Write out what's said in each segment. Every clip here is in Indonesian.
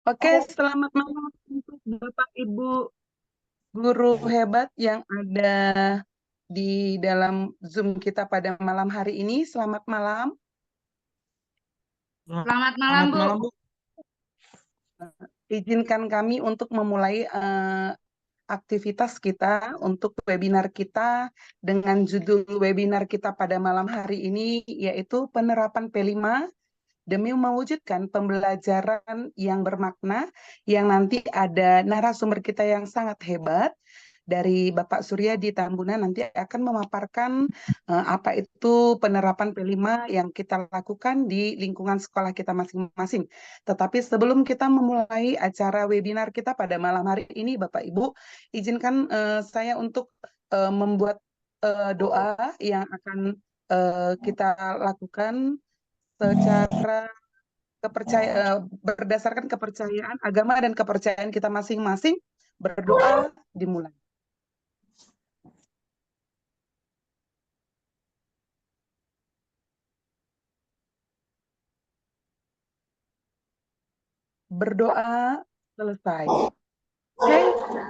Oke, selamat malam untuk Bapak Ibu guru hebat yang ada di dalam Zoom kita pada malam hari ini. Selamat malam. Selamat malam, Selamat Bu. malam, Bu. Izinkan kami untuk memulai aktivitas kita untuk webinar kita dengan judul webinar kita pada malam hari ini yaitu penerapan P5 demi mewujudkan pembelajaran yang bermakna, yang nanti ada narasumber kita yang sangat hebat dari Bapak Surya di Tambunan nanti akan memaparkan apa itu penerapan P5 yang kita lakukan di lingkungan sekolah kita masing-masing. Tetapi sebelum kita memulai acara webinar kita pada malam hari ini, Bapak Ibu, izinkan saya untuk membuat doa yang akan kita lakukan secara berdasarkan kepercayaan agama dan kepercayaan kita masing-masing. Berdoa dimulai. Berdoa selesai. Oke,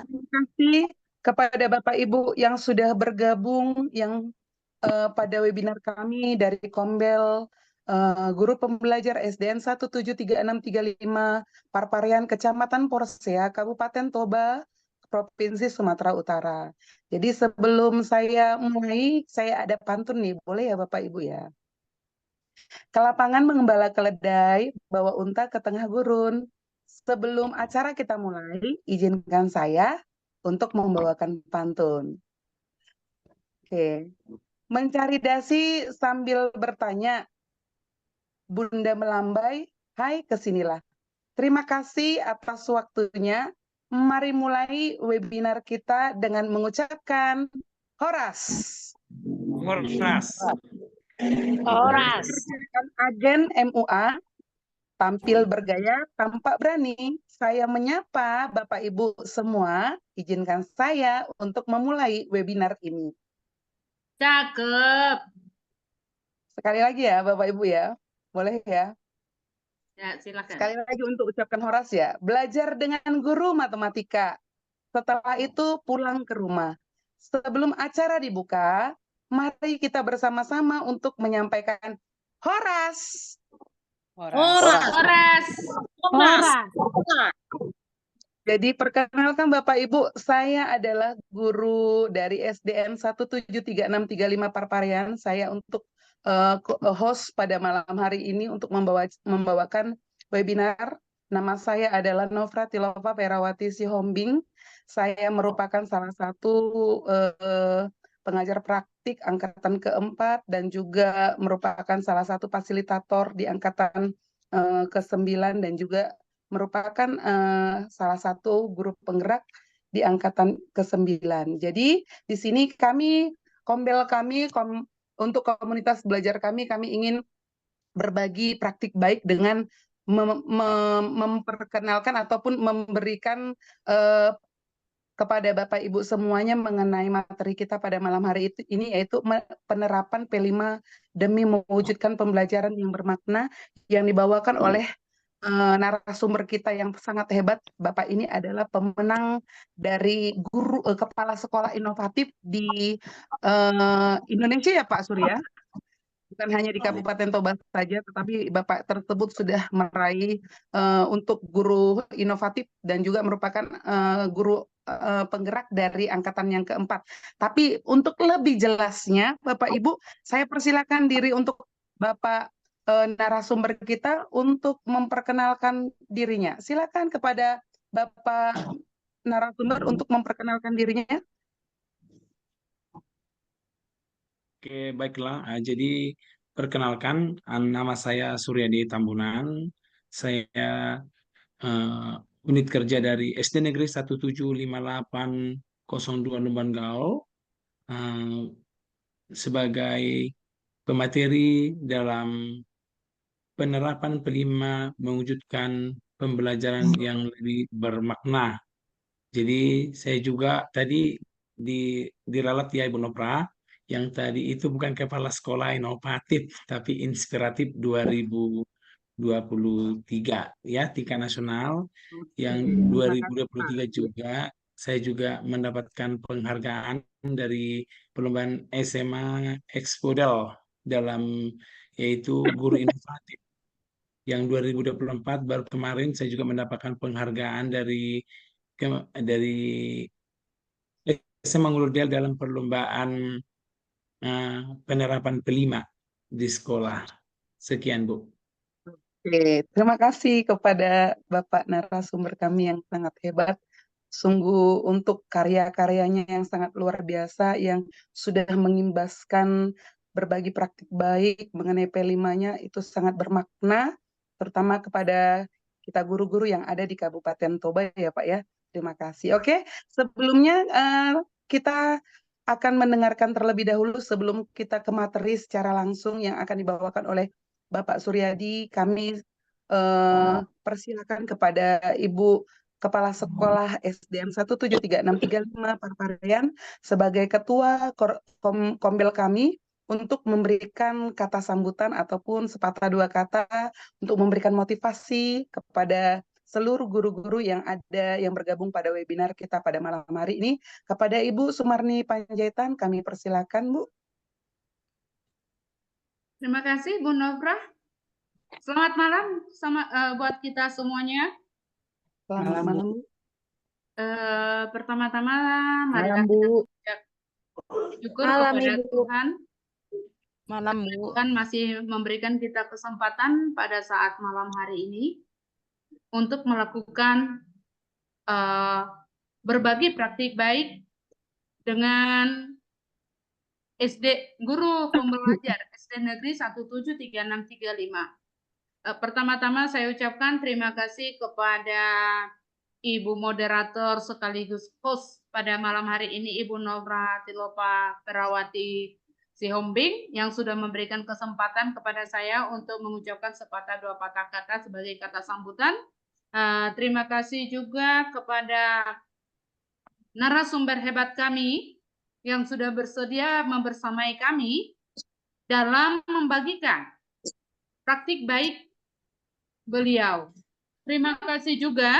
terima kasih kepada Bapak Ibu yang sudah bergabung yang pada webinar kami dari Kombel Guru Pembelajar SDN 17363 Parparian Kecamatan Porsea, Kabupaten Toba, Provinsi Sumatera Utara. Jadi sebelum saya mulai, saya ada pantun nih, boleh ya Bapak Ibu ya? Ke lapangan mengembala keledai, bawa unta ke tengah gurun. Sebelum acara kita mulai, izinkan saya untuk membawakan pantun. Oke. Mencari dasi sambil bertanya, Bunda melambai, hai kesinilah. Terima kasih atas waktunya. Mari mulai webinar kita dengan mengucapkan Horas. Horas. Horas. Agen MUA tampil bergaya, tampak berani. Saya menyapa Bapak Ibu semua, izinkan saya untuk memulai webinar ini. Cakep. Sekali lagi ya Bapak Ibu ya, boleh ya? Ya, silakan. Sekali lagi untuk ucapkan Horas ya. Belajar dengan guru matematika. Setelah itu pulang ke rumah. Sebelum acara dibuka, mari kita bersama-sama untuk menyampaikan Horas. Horas. Jadi perkenalkan Bapak Ibu, saya adalah guru dari SDN 17363 Parparian. Saya untuk host pada malam hari ini untuk membawakan webinar. Nama saya adalah Novra Tilova Perawati Sihombing. Saya merupakan salah satu pengajar praktik angkatan keempat dan juga merupakan salah satu fasilitator di angkatan ke-9 dan juga merupakan salah satu guru penggerak di angkatan ke-9. Jadi di sini untuk komunitas belajar kami ingin berbagi praktik baik dengan memperkenalkan ataupun memberikan kepada Bapak Ibu semuanya mengenai materi kita pada malam hari ini yaitu penerapan P5 demi mewujudkan pembelajaran yang bermakna yang dibawakan oleh narasumber kita yang sangat hebat. Bapak ini adalah pemenang dari guru kepala sekolah inovatif di Indonesia ya Pak Surya. Bukan hanya di Kabupaten Toba saja, tetapi Bapak tersebut sudah meraih untuk guru inovatif dan juga merupakan guru penggerak dari angkatan yang keempat. Tapi untuk lebih jelasnya, Bapak Ibu, saya persilakan diri untuk Bapak narasumber kita untuk memperkenalkan dirinya. Silakan kepada Bapak narasumber untuk memperkenalkan dirinya. Oke, baiklah. Jadi perkenalkan, nama saya Suryadi Tambunan. Saya unit kerja dari SD Negeri 175802 Lumban Gaol sebagai pemateri dalam penerapan P5 mewujudkan pembelajaran yang lebih bermakna. Jadi saya juga tadi diralat ya Ibu Nopra, yang tadi itu bukan kepala sekolah inovatif, tapi inspiratif 2000 2023 ya, tingkat nasional. Yang Terima kasih, Pak. 2023 juga saya juga mendapatkan penghargaan dari perlombaan SMA Expodel dalam yaitu guru inovatif. Yang 2024 baru kemarin saya juga mendapatkan penghargaan dari SMA Nguludel dalam perlombaan penerapan kelima di sekolah. Sekian, Bu. Oke, terima kasih kepada Bapak narasumber kami yang sangat hebat. Sungguh untuk karya-karyanya yang sangat luar biasa, yang sudah mengimbaskan berbagi praktik baik mengenai P5-nya itu sangat bermakna, terutama kepada kita guru-guru yang ada di Kabupaten Toba ya Pak ya. Terima kasih. Oke, sebelumnya kita akan mendengarkan terlebih dahulu sebelum kita ke materi secara langsung yang akan dibawakan oleh Bapak Suryadi. Kami persilakan kepada Ibu Kepala Sekolah SDN 17363 Parparean sebagai Ketua Kombel kami untuk memberikan kata sambutan ataupun sepatah dua kata untuk memberikan motivasi kepada seluruh guru-guru yang ada yang bergabung pada webinar kita pada malam hari ini. Kepada Ibu Sumarni Panjaitan kami persilakan, Bu. Terima kasih, Bu Novra. Selamat malam buat kita semuanya. Selamat malam, Bu. Pertama-tama, mari Malam, kita Bu. syukur Malam, kepada Ibu. Tuhan. Malam, Bu. Tuhan masih memberikan kita kesempatan pada saat malam hari ini untuk melakukan berbagi praktik baik dengan guru pembelajar SD Negeri 17363. Pertama-tama saya ucapkan terima kasih kepada Ibu moderator sekaligus host pada malam hari ini, Ibu Novra Tilopa Perawati Sihombing, yang sudah memberikan kesempatan kepada saya untuk mengucapkan sepatah dua patah kata sebagai kata sambutan. Terima kasih juga kepada narasumber hebat kami yang sudah bersedia membersamai kami dalam membagikan praktik baik beliau. Terima kasih juga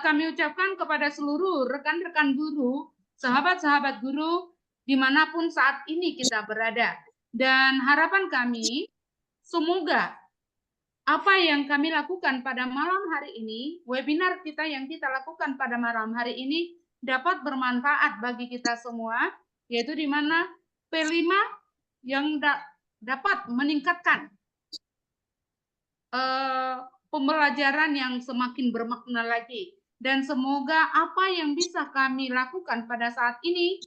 kami ucapkan kepada seluruh rekan-rekan guru, sahabat-sahabat guru, dimanapun saat ini kita berada. Dan harapan kami, semoga apa yang kami lakukan pada malam hari ini, webinar kita yang kita lakukan pada malam hari ini, dapat bermanfaat bagi kita semua, yaitu di mana P5 yang dapat meningkatkan pembelajaran yang semakin bermakna lagi. Dan semoga apa yang bisa kami lakukan pada saat ini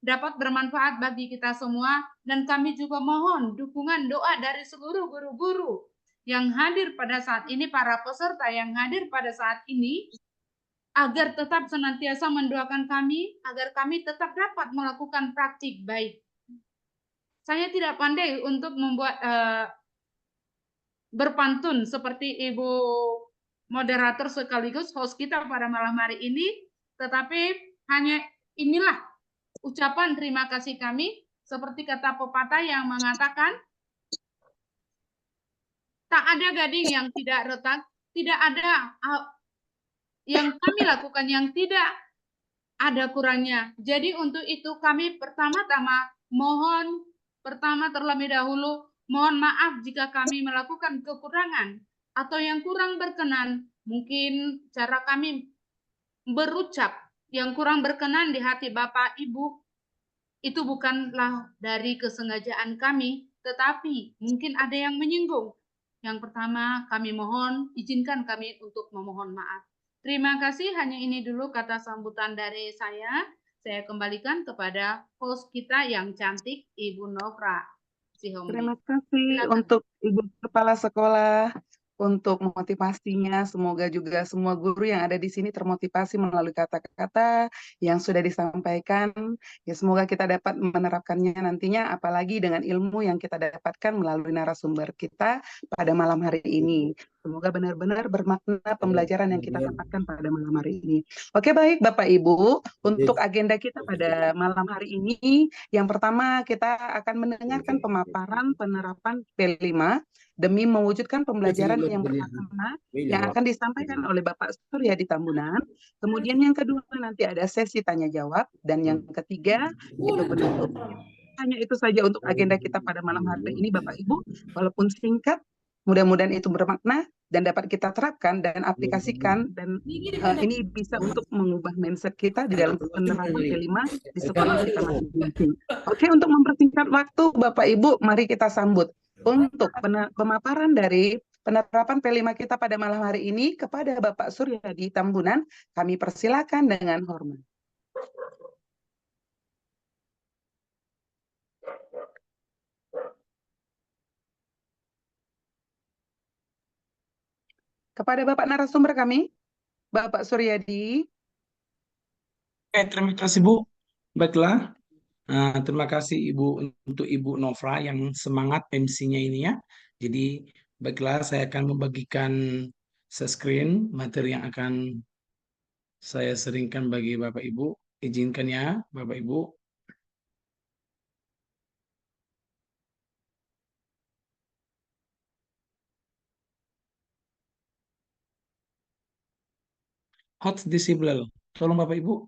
dapat bermanfaat bagi kita semua. Dan kami juga mohon dukungan doa dari seluruh guru-guru yang hadir pada saat ini, para peserta yang hadir pada saat ini, agar tetap senantiasa mendoakan kami, agar kami tetap dapat melakukan praktik baik. Saya tidak pandai untuk membuat berpantun seperti Ibu moderator sekaligus host kita pada malam hari ini, tetapi hanya inilah ucapan terima kasih kami, seperti kata pepatah yang mengatakan, tak ada gading yang tidak retak, tidak ada yang kami lakukan yang tidak ada kurangnya. Jadi untuk itu kami pertama-tama mohon terlebih dahulu mohon maaf jika kami melakukan kekurangan atau yang kurang berkenan. Mungkin cara kami berucap yang kurang berkenan di hati Bapak Ibu itu bukanlah dari kesengajaan kami, tetapi mungkin ada yang menyinggung. Yang pertama kami mohon, izinkan kami untuk memohon maaf. Terima kasih, hanya ini dulu kata sambutan dari saya. Saya kembalikan kepada host kita yang cantik, Ibu Novra Sihombing. Terima kasih Silakan. untuk Ibu Kepala Sekolah untuk motivasinya. Semoga juga semua guru yang ada di sini termotivasi melalui kata-kata yang sudah disampaikan. Ya, semoga kita dapat menerapkannya nantinya, apalagi dengan ilmu yang kita dapatkan melalui narasumber kita pada malam hari ini. Semoga benar-benar bermakna pembelajaran yang kita dapatkan pada malam hari ini. Oke, baik Bapak Ibu, untuk agenda kita pada malam hari ini, yang pertama kita akan mendengarkan pemaparan penerapan P5 demi mewujudkan pembelajaran yang bermakna yang akan disampaikan oleh Bapak Suryadi Tambunan. Kemudian yang kedua nanti ada sesi tanya jawab, dan yang ketiga itu penutup. Hanya itu saja untuk agenda kita pada malam hari ini Bapak Ibu, walaupun singkat, mudah-mudahan itu bermakna dan dapat kita terapkan dan aplikasikan, dan ini bisa untuk mengubah mindset kita di dalam penerapan P5 di sekolah kita masing-masing. Oke, untuk mempersingkat waktu Bapak Ibu, mari kita sambut untuk pemaparan dari penerapan P5 kita pada malam hari ini kepada Bapak Suryadi Tambunan. Kami persilakan dengan hormat. Kepada Bapak narasumber kami, Bapak Suryadi. Oke, terima kasih Bu. Baiklah, terima kasih Ibu untuk Ibu Nofra yang semangat MC-nya ini ya. Jadi, baiklah saya akan membagikan screen materi yang akan saya seringkan bagi Bapak Ibu. Izinkan ya, Bapak Ibu. Hot disable. Tolong Bapak Ibu.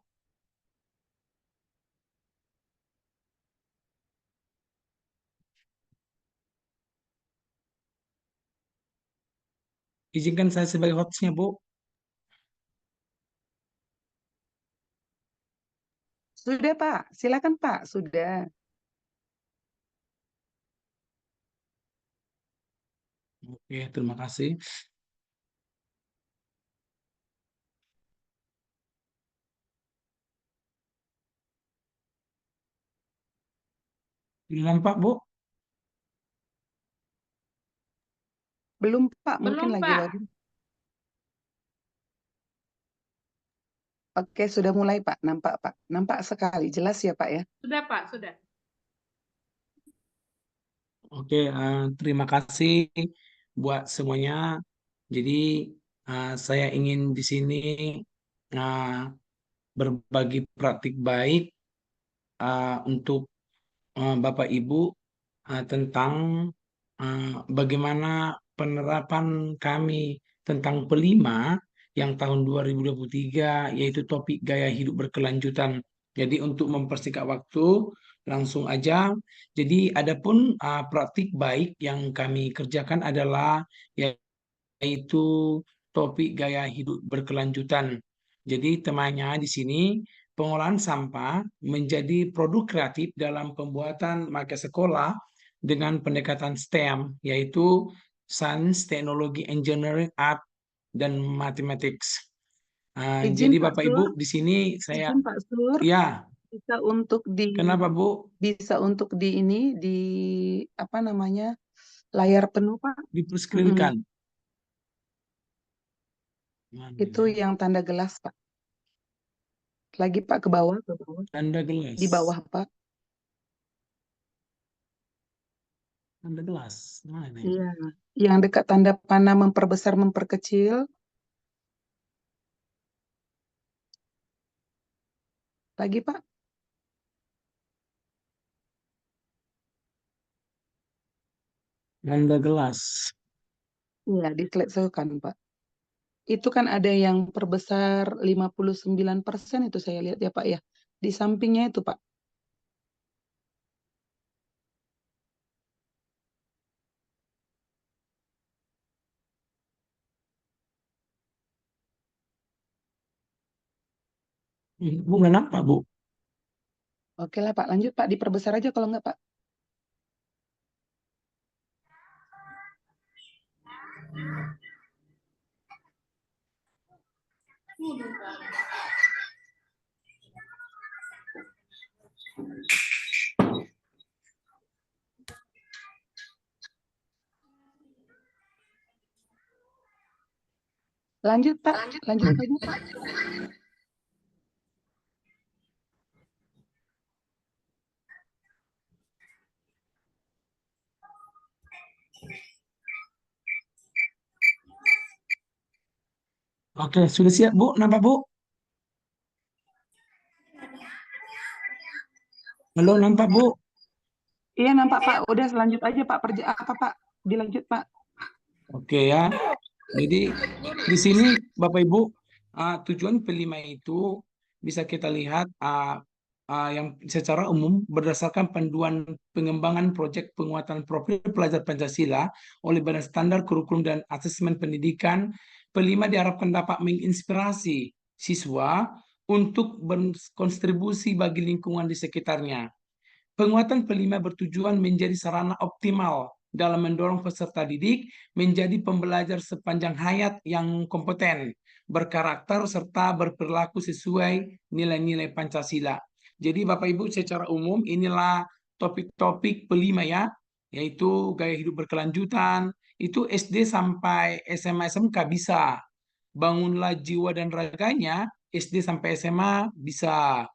Izinkan saya sebagai hostnya, Bu. Sudah Pak, silakan Pak, sudah. Oke, terima kasih. Bilang Pak, Bu. Belum Pak, mungkin Belum, lagi Pak. loading. Oke, sudah mulai Pak, nampak Pak. Nampak sekali, jelas ya Pak ya. Sudah, Pak, sudah. Oke, terima kasih buat semuanya. Jadi, saya ingin di sini uh, berbagi praktik baik untuk Bapak Ibu tentang bagaimana penerapan kami tentang P5 yang tahun 2023, yaitu topik gaya hidup berkelanjutan. Jadi untuk mempersingkat waktu, langsung aja. Jadi adapun praktik baik yang kami kerjakan adalah yaitu topik gaya hidup berkelanjutan. Jadi temanya di sini pengolahan sampah menjadi produk kreatif dalam pembuatan marga sekolah dengan pendekatan STEM, yaitu Science, Technology, Engineering, Art, dan Mathematics. Izin Jadi Pak Bapak Ibu Sur, di sini saya izin Pak Sur, ya, bisa untuk kenapa Bu? bisa untuk di ini di apa namanya, layar penuh Pak. Diperscreenkan. Mana Itu ya? yang tanda gelas Pak. Lagi Pak ke bawah, ke bawah. Tanda gelas. Di bawah Pak. Tanda gelas. Mana ya? Iya, yang dekat tanda panah memperbesar memperkecil. Lagi Pak. Tanda gelas. Iya, diselesaikan Pak. Itu kan ada yang perbesar 59% itu saya lihat ya Pak ya. Di sampingnya itu Pak. Bu, nggak nampak Bu? Oke lah Pak, lanjut Pak. Diperbesar aja kalau enggak Pak. Lanjut Pak, lanjut saja Pak. Oke, sudah siap Bu? Nampak Bu? Halo, nampak Bu? Iya nampak Pak, udah lanjut aja Pak, apa Pak? Dilanjut Pak. Oke ya. Jadi di sini Bapak Ibu, tujuan P5 itu bisa kita lihat yang secara umum berdasarkan panduan pengembangan proyek penguatan profil pelajar Pancasila oleh Badan Standar Kurikulum dan Asesmen Pendidikan. P5 diharapkan dapat menginspirasi siswa untuk berkontribusi bagi lingkungan di sekitarnya. Penguatan P5 bertujuan menjadi sarana optimal dalam mendorong peserta didik menjadi pembelajar sepanjang hayat yang kompeten, berkarakter, serta berperilaku sesuai nilai-nilai Pancasila. Jadi Bapak Ibu secara umum inilah topik-topik P5 ya, yaitu gaya hidup berkelanjutan, itu SD sampai SMA SMK bisa. Bangunlah jiwa dan raganya, SD sampai SMA bisa.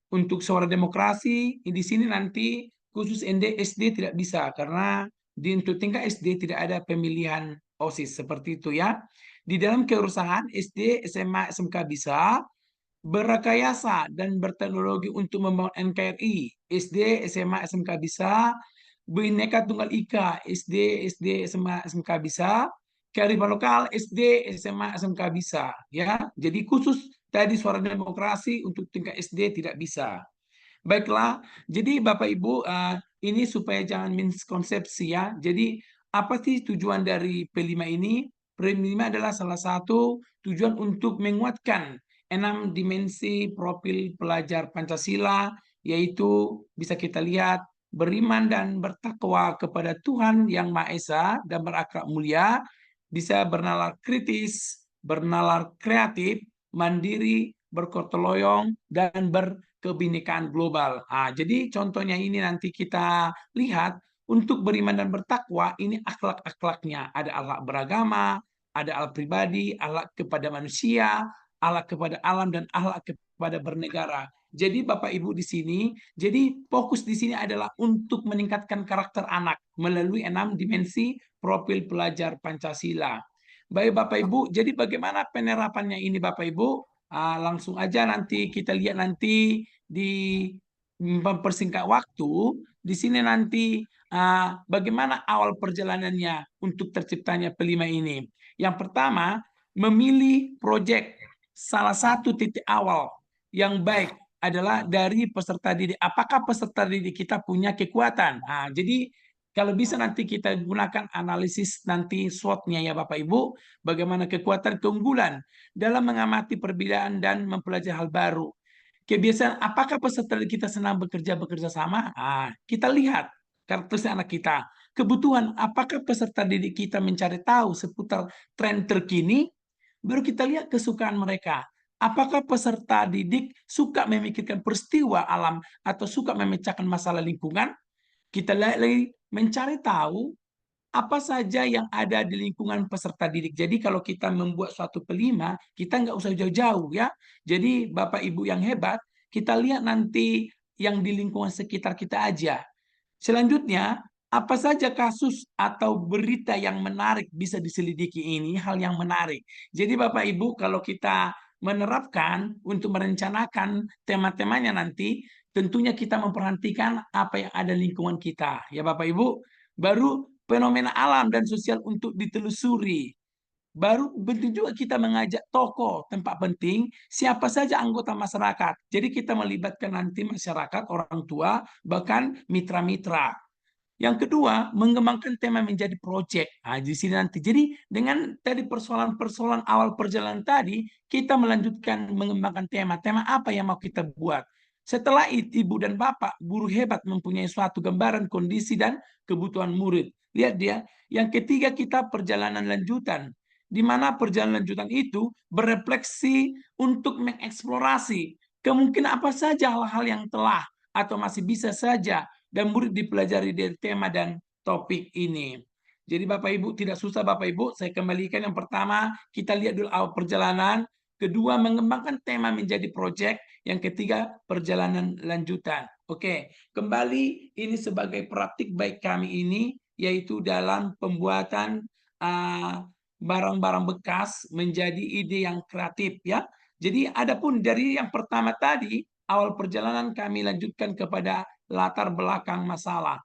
Untuk suara demokrasi di sini nanti khusus SD tidak bisa karena untuk tingkat SD tidak ada pemilihan OSIS seperti itu ya. Di dalam keurusan SD, SMA, SMK bisa berrekayasa dan berteknologi untuk membangun NKRI. SD, SMA, SMK bisa. Bhinneka Tunggal Ika, SD, SMA, SMK bisa. Kearifan lokal, SD, SMA, SMK bisa. Ya, jadi khusus tadi suara demokrasi untuk tingkat SD tidak bisa. Baiklah, jadi Bapak Ibu, ini supaya jangan miskonsepsi ya. Jadi apa sih tujuan dari P5 ini? P5 adalah salah satu tujuan untuk menguatkan 6 dimensi profil pelajar Pancasila, yaitu bisa kita lihat beriman dan bertakwa kepada Tuhan Yang Maha Esa dan berakhlak mulia, bisa bernalar kritis, bernalar kreatif, mandiri, bergotong royong, dan kebinekaan global. Jadi contohnya ini nanti kita lihat untuk beriman dan bertakwa ini akhlak-akhlaknya. Ada akhlak beragama, ada akhlak pribadi, akhlak kepada manusia, akhlak kepada alam, dan akhlak kepada bernegara. Jadi Bapak Ibu di sini, jadi fokus di sini adalah untuk meningkatkan karakter anak melalui 6 dimensi profil pelajar Pancasila. Baik Bapak Ibu, jadi bagaimana penerapannya ini Bapak Ibu? Langsung aja nanti kita lihat nanti di mempersingkat waktu. Di sini nanti bagaimana awal perjalanannya untuk terciptanya P5 ini. Yang pertama, memilih proyek. Salah satu titik awal yang baik adalah dari peserta didik. Apakah peserta didik kita punya kekuatan? Jadi kalau bisa nanti kita gunakan analisis nanti SWOT-nya ya Bapak Ibu, bagaimana kekuatan keunggulan dalam mengamati perbedaan dan mempelajari hal baru. Kebiasaan, apakah peserta kita senang bekerja sama? Kita lihat karakteristik anak kita. Kebutuhan, apakah peserta didik kita mencari tahu seputar tren terkini? Baru kita lihat kesukaan mereka. Apakah peserta didik suka memikirkan peristiwa alam atau suka memecahkan masalah lingkungan? Kita lihat lagi mencari tahu apa saja yang ada di lingkungan peserta didik. Jadi kalau kita membuat suatu P5, kita nggak usah jauh-jauh ya. Jadi Bapak Ibu yang hebat, kita lihat nanti yang di lingkungan sekitar kita aja. Selanjutnya, apa saja kasus atau berita yang menarik bisa diselidiki ini, hal yang menarik. Jadi Bapak Ibu kalau kita menerapkan untuk merencanakan tema-temanya nanti, tentunya kita memperhatikan apa yang ada di lingkungan kita. Ya Bapak Ibu, baru fenomena alam dan sosial untuk ditelusuri. Baru penting juga kita mengajak tokoh tempat penting, siapa saja anggota masyarakat. Jadi kita melibatkan nanti masyarakat, orang tua, bahkan mitra-mitra. Yang kedua, mengembangkan tema menjadi proyek. Di sini nanti. Jadi dengan tadi persoalan-persoalan awal perjalanan tadi, kita melanjutkan mengembangkan tema. Tema apa yang mau kita buat? Setelah itu, ibu dan bapak, guru hebat mempunyai suatu gambaran kondisi dan kebutuhan murid. Lihat dia. Yang ketiga, kita perjalanan lanjutan. Di mana perjalanan lanjutan itu berefleksi untuk mengeksplorasi kemungkinan apa saja hal-hal yang telah atau masih bisa saja dan murid dipelajari dari tema dan topik ini. Jadi Bapak Ibu tidak susah Bapak Ibu, saya kembalikan yang pertama kita lihat dulu awal perjalanan, kedua mengembangkan tema menjadi proyek, yang ketiga perjalanan lanjutan. Oke, kembali ini sebagai praktik baik kami ini yaitu dalam pembuatan barang-barang bekas menjadi ide yang kreatif ya. Jadi adapun dari yang pertama tadi, awal perjalanan kami lanjutkan kepada latar belakang masalah.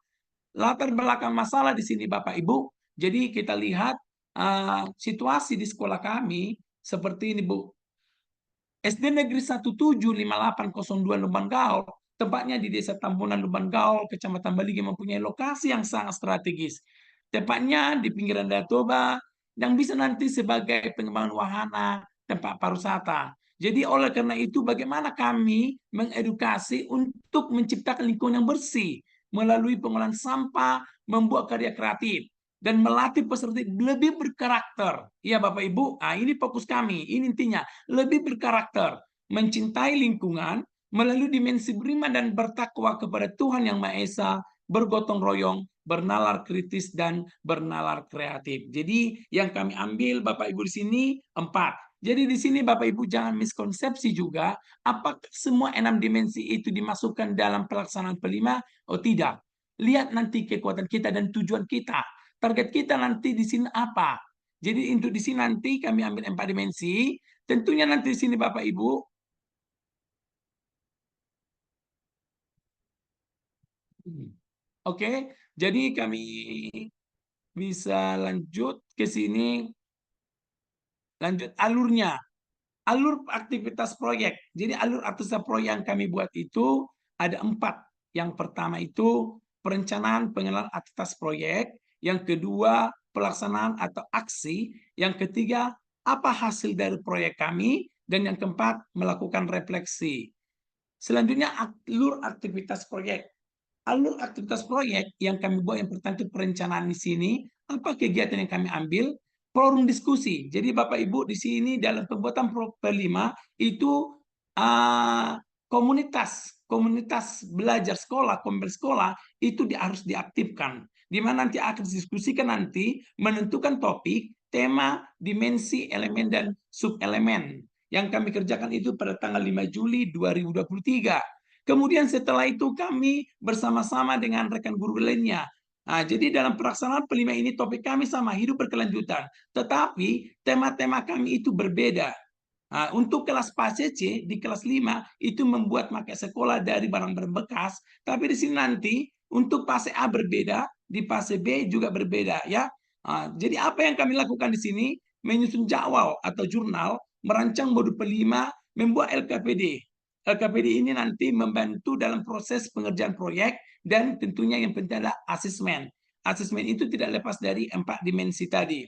Latar belakang masalah di sini Bapak Ibu. Jadi kita lihat situasi di sekolah kami seperti ini Bu. SD Negeri 175802 Lubang Gaul, tempatnya di Desa Tambunan Lubang Gaul, Kecamatan Baligi, mempunyai lokasi yang sangat strategis. Tepatnya di pinggiran Danau Toba yang bisa nanti sebagai pengembangan wahana tempat pariwisata. Jadi oleh karena itu bagaimana kami mengedukasi untuk menciptakan lingkungan yang bersih melalui pengolahan sampah, membuat karya kreatif dan melatih peserta lebih berkarakter. Ya Bapak Ibu, ini fokus kami. Ini intinya lebih berkarakter, mencintai lingkungan melalui dimensi beriman dan bertakwa kepada Tuhan Yang Maha Esa, bergotong royong, bernalar kritis dan bernalar kreatif. Jadi yang kami ambil Bapak Ibu di sini 4. Jadi di sini Bapak Ibu jangan miskonsepsi juga apakah semua 6 dimensi itu dimasukkan dalam pelaksanaan P5? Oh tidak. Lihat nanti kekuatan kita dan tujuan kita. Target kita nanti di sini apa? Jadi untuk di sini nanti kami ambil 4 dimensi. Tentunya nanti di sini Bapak Ibu. Oke, jadi kami bisa lanjut ke sini. Lanjut alurnya. Alur aktivitas proyek. Jadi alur aktivitas proyek yang kami buat itu ada 4. Yang pertama itu perencanaan pengenalan aktivitas proyek. Yang kedua pelaksanaan atau aksi. Yang ketiga apa hasil dari proyek kami. Dan yang keempat melakukan refleksi. Selanjutnya alur aktivitas proyek. Alur aktivitas proyek yang kami buat yang pertama itu perencanaan di sini. Apa kegiatan yang kami ambil? Forum diskusi. Jadi Bapak Ibu di sini dalam pembuatan P5 itu komunitas belajar sekolah, komunitas sekolah itu harus diaktifkan. Di mana nanti akan didiskusikan nanti menentukan topik, tema, dimensi, elemen dan subelemen. Yang kami kerjakan itu pada tanggal 5 Juli 2023. Kemudian setelah itu kami bersama-sama dengan rekan guru lainnya. Jadi dalam pelaksanaan P5 ini topik kami sama, hidup berkelanjutan. Tetapi tema-tema kami itu berbeda. Untuk kelas PACC di kelas 5 itu membuat pakai sekolah dari barang-barang bekas. Tapi di sini nanti untuk PACC A berbeda, di PACC B juga berbeda ya. Jadi apa yang kami lakukan di sini? Menyusun jadwal atau jurnal, merancang modul P5, membuat LKPD. LKPD ini nanti membantu dalam proses pengerjaan proyek dan tentunya yang penting adalah asesmen. Asesmen itu tidak lepas dari 4 dimensi tadi.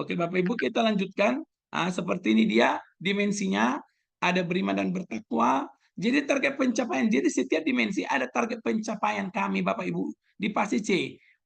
Oke Bapak Ibu kita lanjutkan. Seperti ini dia dimensinya, ada beriman dan bertakwa. Jadi target pencapaian, jadi setiap dimensi ada target pencapaian kami Bapak Ibu di PACC C.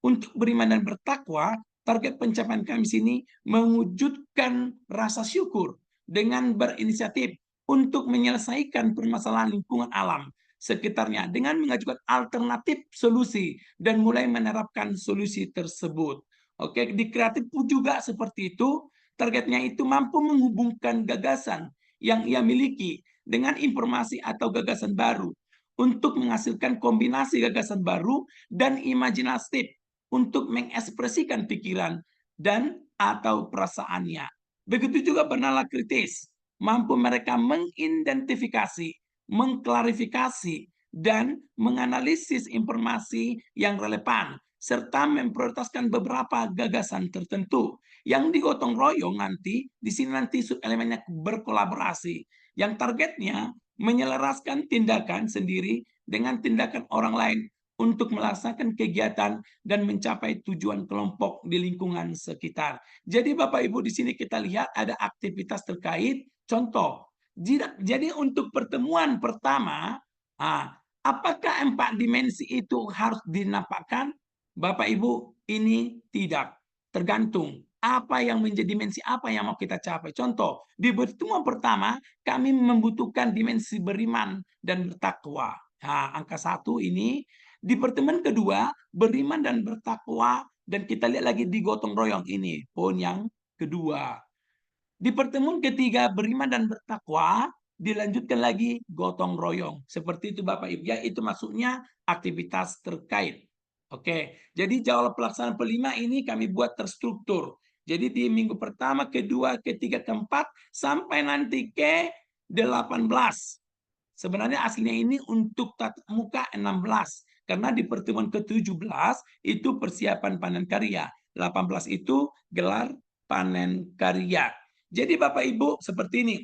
Untuk beriman dan bertakwa, target pencapaian kami sini mewujudkan rasa syukur dengan berinisiatif untuk menyelesaikan permasalahan lingkungan alam sekitarnya dengan mengajukan alternatif solusi dan mulai menerapkan solusi tersebut. Oke, di kreatif pun juga seperti itu. Targetnya itu mampu menghubungkan gagasan yang ia miliki dengan informasi atau gagasan baru untuk menghasilkan kombinasi gagasan baru dan imajinatif untuk mengekspresikan pikiran dan atau perasaannya. Begitu juga bernalar kritis, mampu mereka mengidentifikasi, mengklarifikasi, dan menganalisis informasi yang relevan serta memprioritaskan beberapa gagasan tertentu yang digotong royong nanti di sini nanti elemennya berkolaborasi yang targetnya menyelaraskan tindakan sendiri dengan tindakan orang lain untuk melaksanakan kegiatan dan mencapai tujuan kelompok di lingkungan sekitar. Jadi Bapak Ibu di sini kita lihat ada aktivitas terkait contoh. Jadi untuk pertemuan pertama, apakah 4 dimensi itu harus dinampakkan? Bapak Ibu, ini tidak. Tergantung apa yang menjadi dimensi apa yang mau kita capai. Contoh, di pertemuan pertama kami membutuhkan dimensi beriman dan bertakwa. Angka 1 ini. Di pertemuan kedua, beriman dan bertakwa. Dan kita lihat lagi di gotong royong ini. Poin yang kedua. Di pertemuan ketiga, beriman dan bertakwa. Dilanjutkan lagi gotong royong. Seperti itu Bapak Ibu. Ya, itu maksudnya aktivitas terkait. Oke, jadi jadwal pelaksanaan P5 ini kami buat terstruktur. Jadi di minggu pertama, kedua, ketiga, keempat, sampai nanti ke 18. Sebenarnya aslinya ini untuk tatap muka 16. Karena di pertemuan ke-17 itu persiapan panen karya. 18 itu gelar panen karya. Jadi Bapak Ibu seperti ini.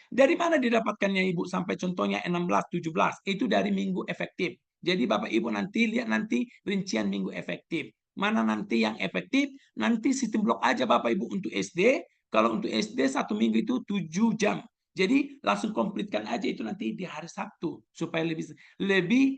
Dari mana didapatkannya Ibu sampai contohnya 16, 17? Itu dari minggu efektif. Jadi Bapak Ibu nanti lihat nanti rincian minggu efektif. Mana nanti yang efektif? Nanti sistem blok aja Bapak Ibu untuk SD. Kalau untuk SD 1 minggu itu 7 jam. Jadi langsung komplitkan aja itu nanti di hari Sabtu supaya lebih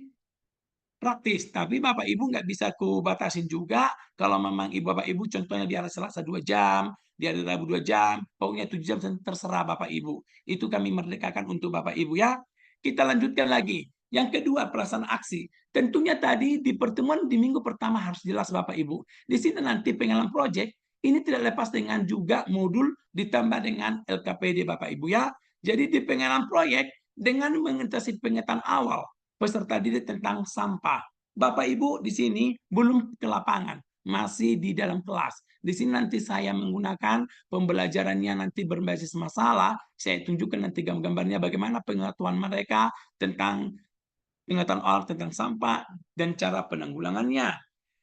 praktis. Tapi Bapak Ibu nggak bisa ku batasin juga. Kalau memang Bapak Ibu contohnya di hari Selasa 2 jam, di hari Rabu 2 jam, pokoknya 7 jam terserah Bapak Ibu. Itu kami merdekakan untuk Bapak Ibu ya. Kita lanjutkan lagi. Yang kedua, pelaksanaan aksi. Tentunya tadi di pertemuan di minggu pertama harus jelas Bapak Ibu. Di sini nanti pengalaman proyek ini tidak lepas dengan juga modul ditambah dengan LKPD Bapak Ibu ya. Jadi di pengalaman proyek dengan mengatasi pengetahuan awal peserta didik tentang sampah. Bapak Ibu di sini belum ke lapangan, masih di dalam kelas. Di sini nanti saya menggunakan pembelajarannya nanti berbasis masalah. Saya tunjukkan nanti gambar-gambarnya bagaimana pengetahuan mereka tentang pengetahuan awal tentang sampah dan cara penanggulangannya.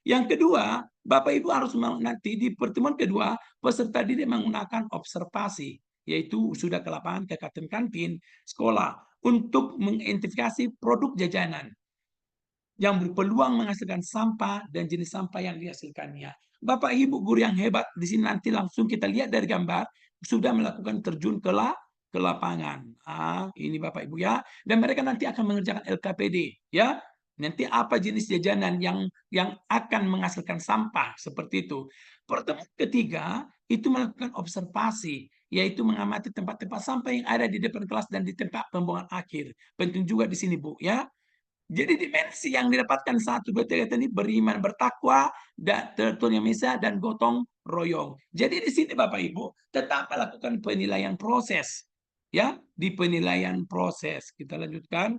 Yang kedua, Bapak Ibu harus nanti di pertemuan kedua peserta didik menggunakan observasi, yaitu sudah ke lapangan ke kantin sekolah untuk mengidentifikasi produk jajanan yang berpeluang menghasilkan sampah dan jenis sampah yang dihasilkannya. Bapak Ibu guru yang hebat di sini nanti langsung kita lihat dari gambar sudah melakukan terjun ke lapangan. Ini Bapak Ibu ya. Dan mereka nanti akan mengerjakan LKPD ya. Nanti apa jenis jajanan yang akan menghasilkan sampah seperti itu. Pertemuan ketiga itu melakukan observasi, yaitu mengamati tempat-tempat sampah yang ada di depan kelas dan di tempat pembuangan akhir. Penting juga di sini Bu ya. Jadi dimensi yang didapatkan 1, 2, 3 ini beriman, bertakwa, dan tertunya misa dan gotong royong. Jadi di sini Bapak Ibu tetap melakukan penilaian proses. Ya, di penilaian proses. Kita lanjutkan.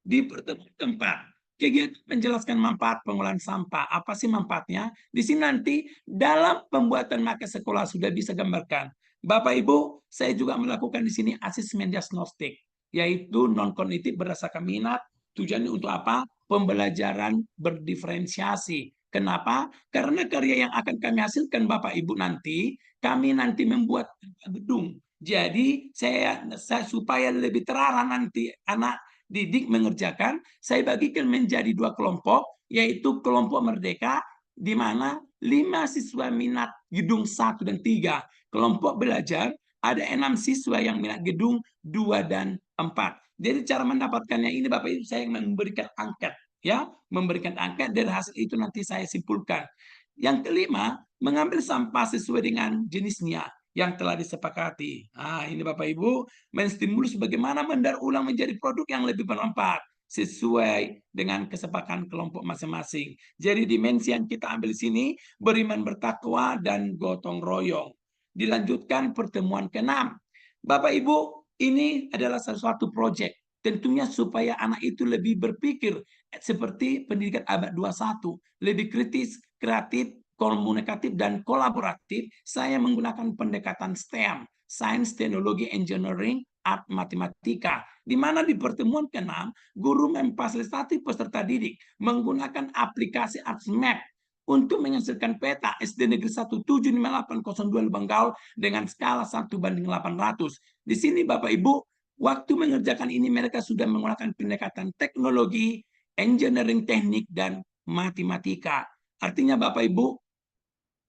Di pertemuan keempat, kegiatan menjelaskan manfaat pengolahan sampah. Apa sih manfaatnya? Di sini nanti dalam pembuatan maka sekolah sudah bisa gambarkan. Bapak Ibu, saya juga melakukan di sini asesmen diagnostik, yaitu non-kognitif berdasarkan minat. Tujuannya untuk apa? Pembelajaran berdiferensiasi. Kenapa? Karena karya yang akan kami hasilkan Bapak Ibu nanti, kami nanti membuat gedung. Jadi saya supaya lebih terarah nanti anak didik mengerjakan, saya bagikan menjadi 2 kelompok, yaitu kelompok merdeka, di mana 5 siswa minat gedung 1 dan 3. Kelompok belajar, ada 6 siswa yang minat gedung 2 dan 4. Jadi cara mendapatkannya ini Bapak Ibu saya memberikan angket ya, memberikan angket dari hasil itu nanti saya simpulkan. Yang kelima, mengambil sampah sesuai dengan jenisnya yang telah disepakati. Ini Bapak Ibu menstimulus bagaimana mendaur ulang menjadi produk yang lebih bermanfaat sesuai dengan kesepakatan kelompok masing-masing. Jadi dimensi yang kita ambil di sini beriman, bertakwa, dan gotong royong. Dilanjutkan pertemuan ke-6. Bapak Ibu, ini adalah sesuatu proyek. Tentunya supaya anak itu lebih berpikir seperti pendidikan abad 21, lebih kritis, kreatif, komunikatif, dan kolaboratif. Saya menggunakan pendekatan STEM, Sains, Teknologi, Engineering, Art, Matematika, di mana di pertemuan ke-6, guru memfasilitasi peserta didik menggunakan aplikasi ArtsMap untuk menghasilkan peta SD Negeri 1758002 Lubang Gaul dengan skala 1:800. Di sini Bapak Ibu, waktu mengerjakan ini mereka sudah menggunakan pendekatan teknologi, engineering teknik, dan matematika. Artinya Bapak Ibu,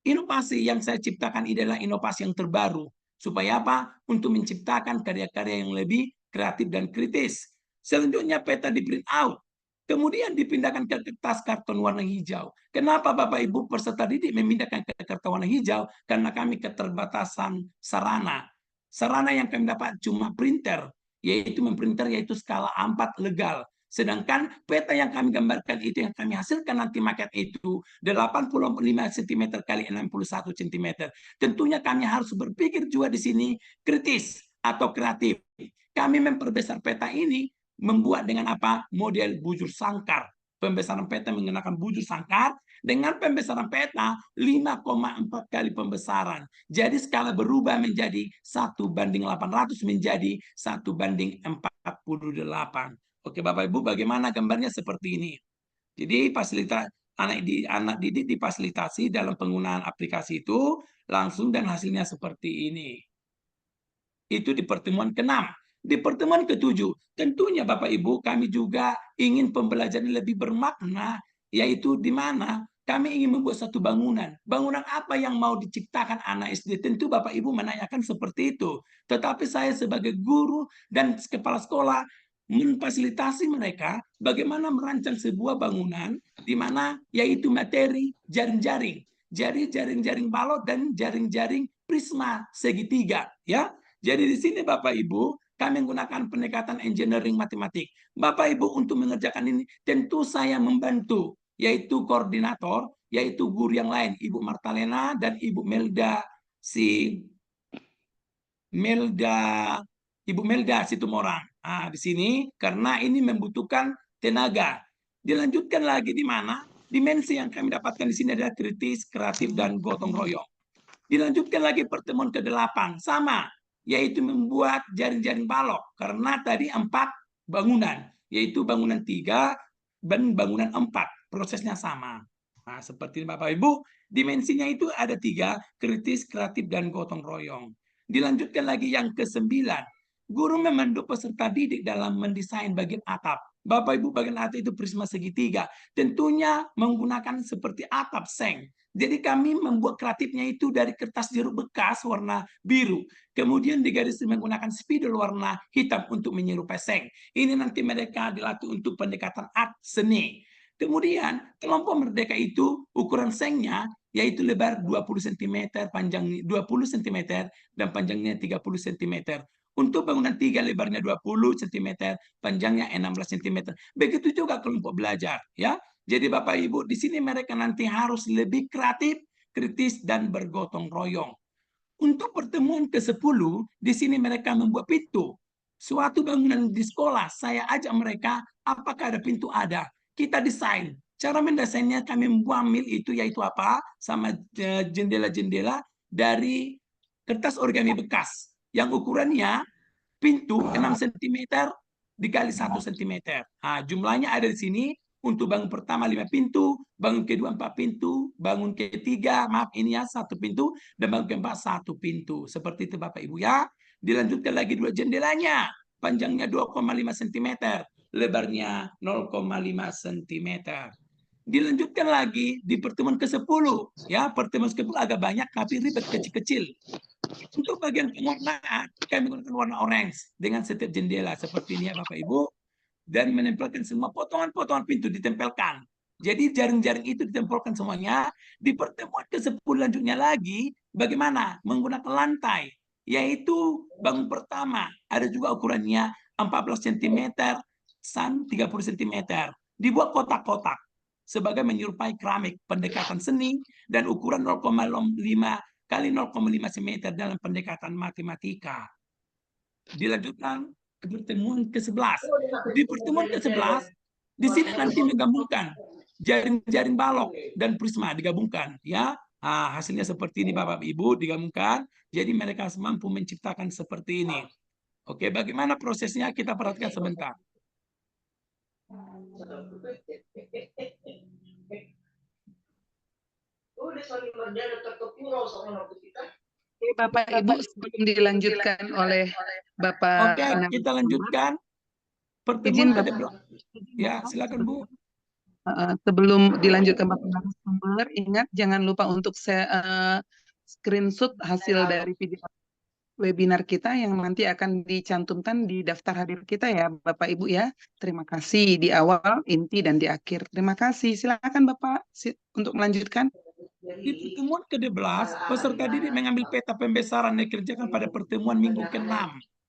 inovasi yang saya ciptakan ini adalah inovasi yang terbaru. Supaya apa? Untuk menciptakan karya-karya yang lebih kreatif dan kritis. Selanjutnya peta di print out. Kemudian dipindahkan ke kertas karton warna hijau. Kenapa Bapak Ibu peserta didik memindahkan ke kertas warna hijau? Karena kami keterbatasan sarana. Sarana yang kami dapat cuma printer, yaitu memprinter yaitu skala A4 legal. Sedangkan peta yang kami gambarkan itu yang kami hasilkan nanti maket itu 85 cm kali 61 cm. Tentunya kami harus berpikir juga di sini kritis atau kreatif. Kami memperbesar peta ini membuat dengan apa? Model bujur sangkar. pembesaran peta menggunakan bujur sangkar dengan pembesaran peta 5,4 kali pembesaran. Jadi skala berubah menjadi 1:800 menjadi 1:48. Oke Bapak Ibu, bagaimana gambarnya seperti ini. Jadi fasilitas anak didik difasilitasi dalam penggunaan aplikasi itu langsung dan hasilnya seperti ini. Itu di pertemuan ke-6. Di pertemuan ke-7, tentunya Bapak Ibu kami juga ingin pembelajaran lebih bermakna, yaitu di mana kami ingin membuat satu bangunan. Bangunan apa yang mau diciptakan anak SD? Tentu Bapak Ibu menanyakan seperti itu. Tetapi saya sebagai guru dan kepala sekolah memfasilitasi mereka bagaimana merancang sebuah bangunan di mana yaitu materi jaring-jaring. Jadi jaring-jaring balok dan jaring-jaring prisma segitiga, ya. Jadi di sini Bapak Ibu, kami menggunakan pendekatan engineering matematik. Bapak Ibu untuk mengerjakan ini tentu saya membantu, yaitu koordinator, yaitu guru yang lain, Ibu Martalena dan Ibu Melda Ibu Melda Situmorang. Nah, di sini karena ini membutuhkan tenaga. Dilanjutkan lagi di mana? Dimensi yang kami dapatkan di sini adalah kritis, kreatif, dan gotong royong. Dilanjutkan lagi pertemuan ke-8 sama, yaitu membuat jaring-jaring balok karena tadi 4 bangunan, yaitu bangunan 3 dan bangunan 4, prosesnya sama. Nah, seperti Bapak Ibu, dimensinya itu ada 3, kritis, kreatif, dan gotong royong. Dilanjutkan lagi yang ke-9, guru memandu peserta didik dalam mendesain bagian atap. Bapak Ibu, bagian atap itu prisma segitiga, tentunya menggunakan seperti atap seng. Jadi kami membuat kreatifnya itu dari kertas jeruk bekas warna biru. Kemudian digaris menggunakan spidol warna hitam untuk menyerupai seng. Ini nanti mereka dilatih untuk pendekatan art seni. Kemudian kelompok merdeka itu ukuran sengnya yaitu lebar 20 cm, panjang 20 cm, dan panjangnya 30 cm. Untuk bangunan 3 lebarnya 20 cm, panjangnya 16 cm. Begitu juga kelompok belajar, ya. Jadi Bapak Ibu, di sini mereka nanti harus lebih kreatif, kritis, dan bergotong royong. Untuk pertemuan ke-10, di sini mereka membuat pintu. Suatu bangunan di sekolah, saya ajak mereka, apakah ada pintu? Ada. Kita desain. Cara mendesainnya kami mengambil itu yaitu apa? Sama jendela-jendela dari kertas origami bekas. Yang ukurannya pintu 6 cm dikali 1 cm. Nah, jumlahnya ada di sini. Untuk bangun pertama 5 pintu, bangun kedua 4 pintu, bangun ketiga, maaf ini ya 1 pintu, dan bangun keempat 1 pintu. Seperti itu Bapak Ibu ya. Dilanjutkan lagi 2 jendelanya, panjangnya 2,5 cm, lebarnya 0,5 cm. Dilanjutkan lagi di pertemuan ke-10, ya pertemuan ke-10 agak banyak tapi ribet kecil-kecil. Untuk bagian pewarnaan, kami menggunakan warna orange dengan setiap jendela seperti ini ya Bapak Ibu. Dan menempelkan semua potongan-potongan pintu ditempelkan. Jadi jaring-jaring itu ditempelkan semuanya. Di pertemuan ke-10 lanjutnya lagi, bagaimana? Menggunakan lantai. Yaitu bangun pertama, ada juga ukurannya 14 cm, san 30 cm. Dibuat kotak-kotak sebagai menyerupai keramik, pendekatan seni, dan ukuran 0,5 kali 0,5 cm dalam pendekatan matematika. Dilanjutkan ke pertemuan ke-11. Di pertemuan ke-11, di sini nanti menggabungkan jaring-jaring balok dan prisma digabungkan, ya. Nah, hasilnya seperti ini Bapak Ibu digabungkan. Jadi mereka mampu menciptakan seperti ini. Oke, bagaimana prosesnya kita perhatikan sebentar. Bapak Ibu sebelum dilanjutkan oleh Bapak Oke, kita lanjutkan izin pertemuan Bapak. Ya, silakan Bu. Sebelum dilanjutkan Bapak narasumber, ingat jangan lupa untuk screenshot hasil dari video webinar kita yang nanti akan dicantumkan di daftar hadir kita ya Bapak Ibu ya. Terima kasih di awal, inti, dan di akhir. Terima kasih. Silakan Bapak untuk melanjutkan. Di pertemuan ke-12, peserta didik mengambil peta pembesaran yang dikerjakan pada pertemuan minggu ke-6.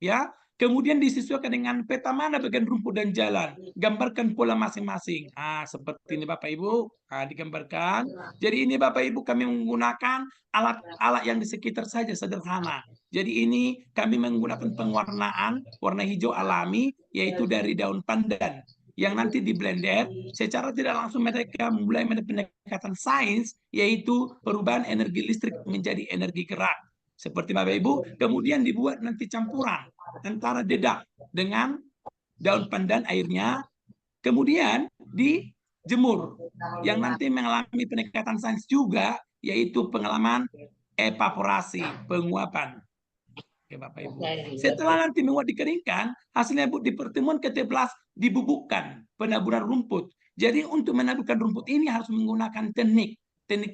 Ya, kemudian disesuaikan dengan peta mana bagian rumput dan jalan. Gambarkan pola masing-masing. Seperti ini Bapak Ibu, digambarkan. Jadi ini Bapak Ibu kami menggunakan alat-alat yang di sekitar saja sederhana. Jadi ini kami menggunakan pewarnaan warna hijau alami, yaitu dari daun pandan. yang nanti di blended, secara tidak langsung mereka mulai pendekatan sains, yaitu perubahan energi listrik menjadi energi gerak. Seperti Bapak Ibu, kemudian dibuat nanti campuran antara dedak dengan daun pandan airnya, kemudian dijemur, yang nanti mengalami pendekatan sains juga, yaitu pengalaman evaporasi, penguapan. Oke, Bapak Ibu. Setelah nanti menguap dikeringkan, hasilnya Bu, di pertemuan ke-11 dibubukkan penaburan rumput. Jadi untuk menaburkan rumput ini harus menggunakan teknik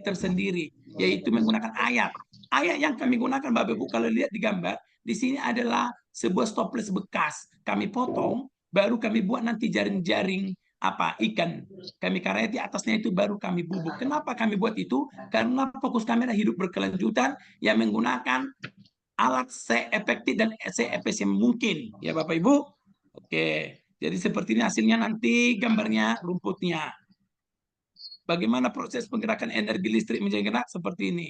tersendiri, yaitu menggunakan ayat. Ayat yang kami gunakan Bapak Ibu, kalau lihat di gambar, di sini adalah sebuah stopless bekas. Kami potong, baru kami buat nanti jaring-jaring ikan. Kami karet di atasnya itu baru kami bubuk. Kenapa kami buat itu? Karena fokus kamera hidup berkelanjutan yang menggunakan alat seefektif dan seefisien mungkin, ya Bapak Ibu. Oke, jadi seperti ini hasilnya nanti gambarnya rumputnya. Bagaimana proses penggerakan energi listrik menjadi gerak seperti ini.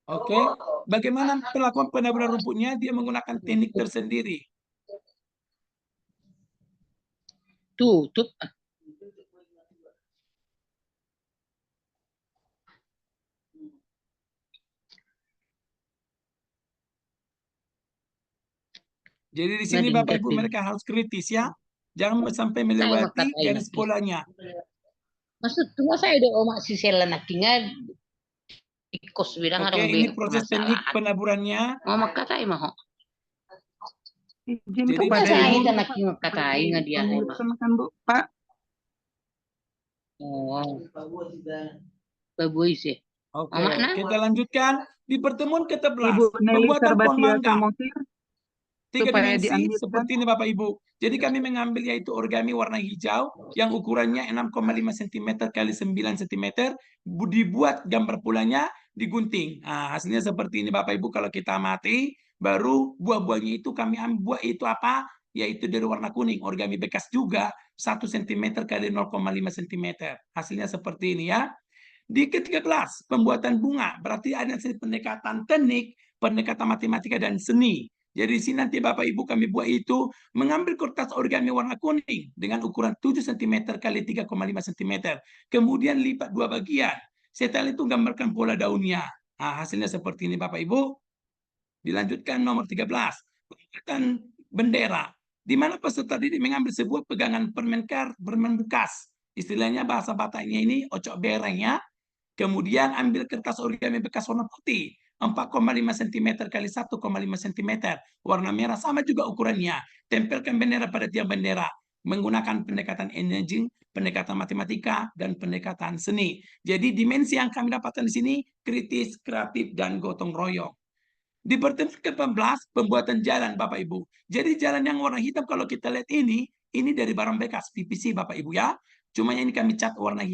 Oke, bagaimana perlakuan penaburan rumputnya? Dia menggunakan teknik tersendiri. Tutup. Jadi di sini Bapak Ibu mereka harus kritis ya. Jangan sampai melewati garis polanya. Maksud tunggu saya do omak si selanakinya ikos bilang Oke, ini proses teknik penaburannya. Mama katai mah. Izin Jadi kepada saya Ibu naking katai nga dia kan Bu, Pak. Oh. Bagus sih. Oke, kita lanjutkan di pertemuan ke-11. Ibu Nelly Pembuatan pohon Sarbasia mangga. Samosir 3 supaya dimensi diambilkan. seperti ini Bapak Ibu. Jadi kami mengambil yaitu origami warna hijau yang ukurannya 6,5 cm x 9 cm, dibuat gambar pulanya, digunting. Nah, hasilnya seperti ini Bapak Ibu. Kalau kita amati, baru buah-buahnya itu kami ambil, buah itu apa? Yaitu dari warna kuning, origami bekas juga 1 cm x 0,5 cm. Hasilnya seperti ini ya. Di ke-13, pembuatan bunga, berarti ada pendekatan teknik, pendekatan matematika dan seni. Jadi di sini nanti Bapak Ibu kami buat itu mengambil kertas origami warna kuning dengan ukuran 7 cm x 3,5 cm. Kemudian lipat 2 bagian. Setelah itu gambarkan pola daunnya. Nah, hasilnya seperti ini Bapak Ibu. Dilanjutkan nomor 13. Pembuatan bendera. Di mana peserta didik mengambil sebuah pegangan permen bekas. Istilahnya bahasa Bataknya ini ocok bereng ya. Kemudian ambil kertas origami bekas warna putih 4,5 cm x 1,5 cm. Warna merah sama juga ukurannya. Tempelkan bendera pada tiang bendera menggunakan pendekatan energi, pendekatan matematika, dan pendekatan seni. Jadi dimensi yang kami dapatkan di sini kritis, kreatif, dan gotong royong. Di pertemuan ke-14, pembuatan jalan Bapak Ibu. Jadi jalan yang warna hitam kalau kita lihat ini dari barang bekas PVC Bapak Ibu ya. Cuma ini kami cat warna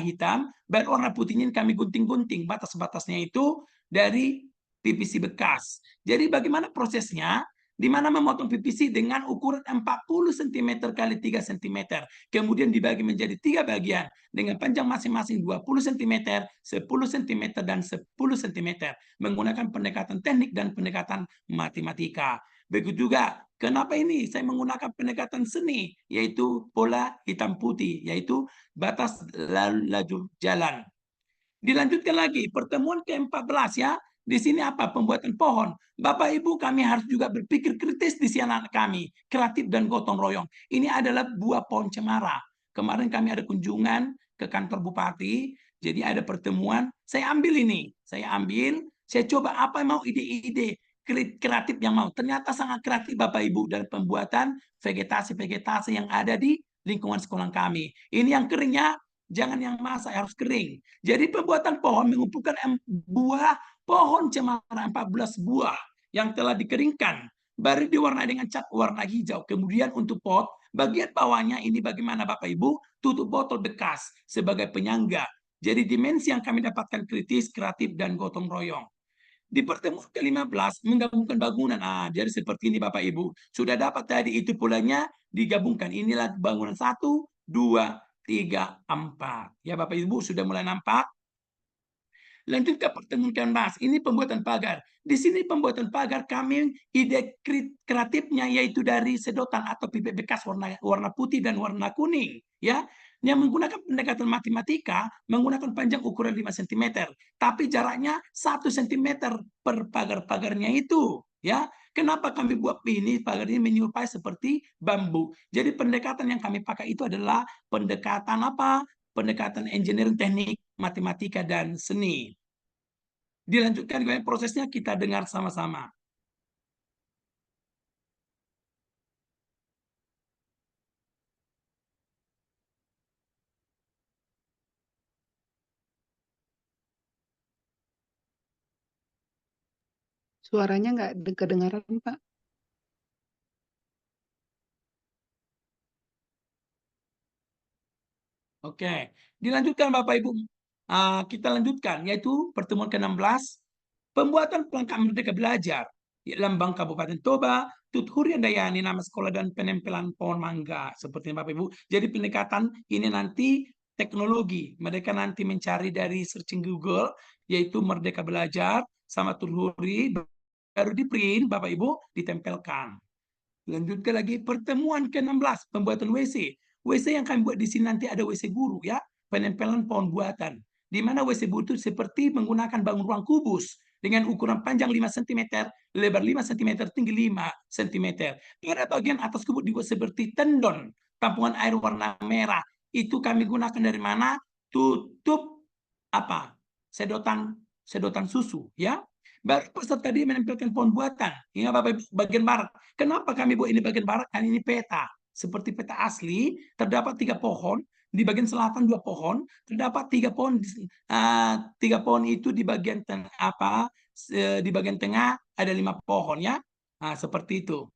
hitam, dan warna putihnya ini kami gunting-gunting batas-batasnya itu dari PVC bekas. Jadi bagaimana prosesnya? Di mana memotong PVC dengan ukuran 40 cm x 3 cm. Kemudian dibagi menjadi 3 bagian dengan panjang masing-masing 20 cm, 10 cm, dan 10 cm. Menggunakan pendekatan teknik dan pendekatan matematika. Begitu juga, kenapa ini saya menggunakan pendekatan seni, yaitu pola hitam putih, yaitu batas lajur jalan. Dilanjutkan lagi, pertemuan ke-14 ya. Di sini apa? Pembuatan pohon. Bapak Ibu kami harus juga berpikir kritis di sini anak kami. Kreatif dan gotong royong. Ini adalah buah pohon cemara. Kemarin kami ada kunjungan ke kantor Bupati. Jadi ada pertemuan. Saya ambil ini. Saya coba apa mau ide-ide kreatif yang mau. Ternyata sangat kreatif Bapak Ibu dalam pembuatan vegetasi-vegetasi yang ada di lingkungan sekolah kami. Ini yang keringnya jangan yang masak, harus kering. Jadi pembuatan pohon mengumpulkan buah pohon cemara 14 buah yang telah dikeringkan, baru diwarnai dengan cat warna hijau. Kemudian untuk pot, bagian bawahnya ini bagaimana Bapak Ibu? Tutup botol bekas sebagai penyangga. Jadi dimensi yang kami dapatkan kritis, kreatif, dan gotong royong. di pertemuan ke-15 menggabungkan bangunan. Jadi seperti ini Bapak Ibu. Sudah dapat tadi itu polanya digabungkan. Inilah bangunan 1, 2, 3, 4. Ya Bapak Ibu sudah mulai nampak. Lanjut ke pertemuan ke-16. Ini pembuatan pagar. Di sini pembuatan pagar kami ide kreatifnya yaitu dari sedotan atau pipet bekas warna putih dan warna kuning, ya. Yang menggunakan pendekatan matematika menggunakan panjang ukuran 5 cm, tapi jaraknya 1 cm per pagar-pagarnya itu, ya. Kenapa kami buat ini pagar ini menyerupai seperti bambu? Jadi pendekatan yang kami pakai itu adalah pendekatan apa? Pendekatan engineering teknik, matematika dan seni. Dilanjutkan dengan prosesnya kita dengar sama-sama. Suaranya nggak kedengaran, Pak. Oke, dilanjutkan Bapak Ibu. Kita lanjutkan, yaitu pertemuan ke-16, pembuatan pelengkap Merdeka Belajar. Lambang Kabupaten Toba, Tuthurian Dayani, nama sekolah dan penempelan pohon mangga. Seperti Bapak Ibu. Jadi pendekatan ini nanti teknologi. Mereka nanti mencari dari searching Google, yaitu Merdeka Belajar, sama Tuthuri, baru di print, Bapak Ibu, ditempelkan. Lanjutkan lagi pertemuan ke-16, pembuatan WC. WC yang kami buat di sini nanti ada WC guru, ya, penempelan pohon buatan. Di mana WC guru itu seperti menggunakan bangun ruang kubus dengan ukuran panjang 5 cm, lebar 5 cm, tinggi 5 cm. Pada bagian atas kubus dibuat seperti tendon, tampungan air warna merah. Itu kami gunakan dari mana? Tutup apa? Sedotan susu, ya. Baru peserta tadi menempelkan pohon buatan. Ini Bapak Ibu, bagian barat. Kenapa kami buat ini bagian barat? Karena ini peta. Seperti peta asli, terdapat 3 pohon. Di bagian selatan 2 pohon. Terdapat 3 pohon. 3 pohon itu di bagian di bagian tengah ada 5 pohon, ya. Seperti itu.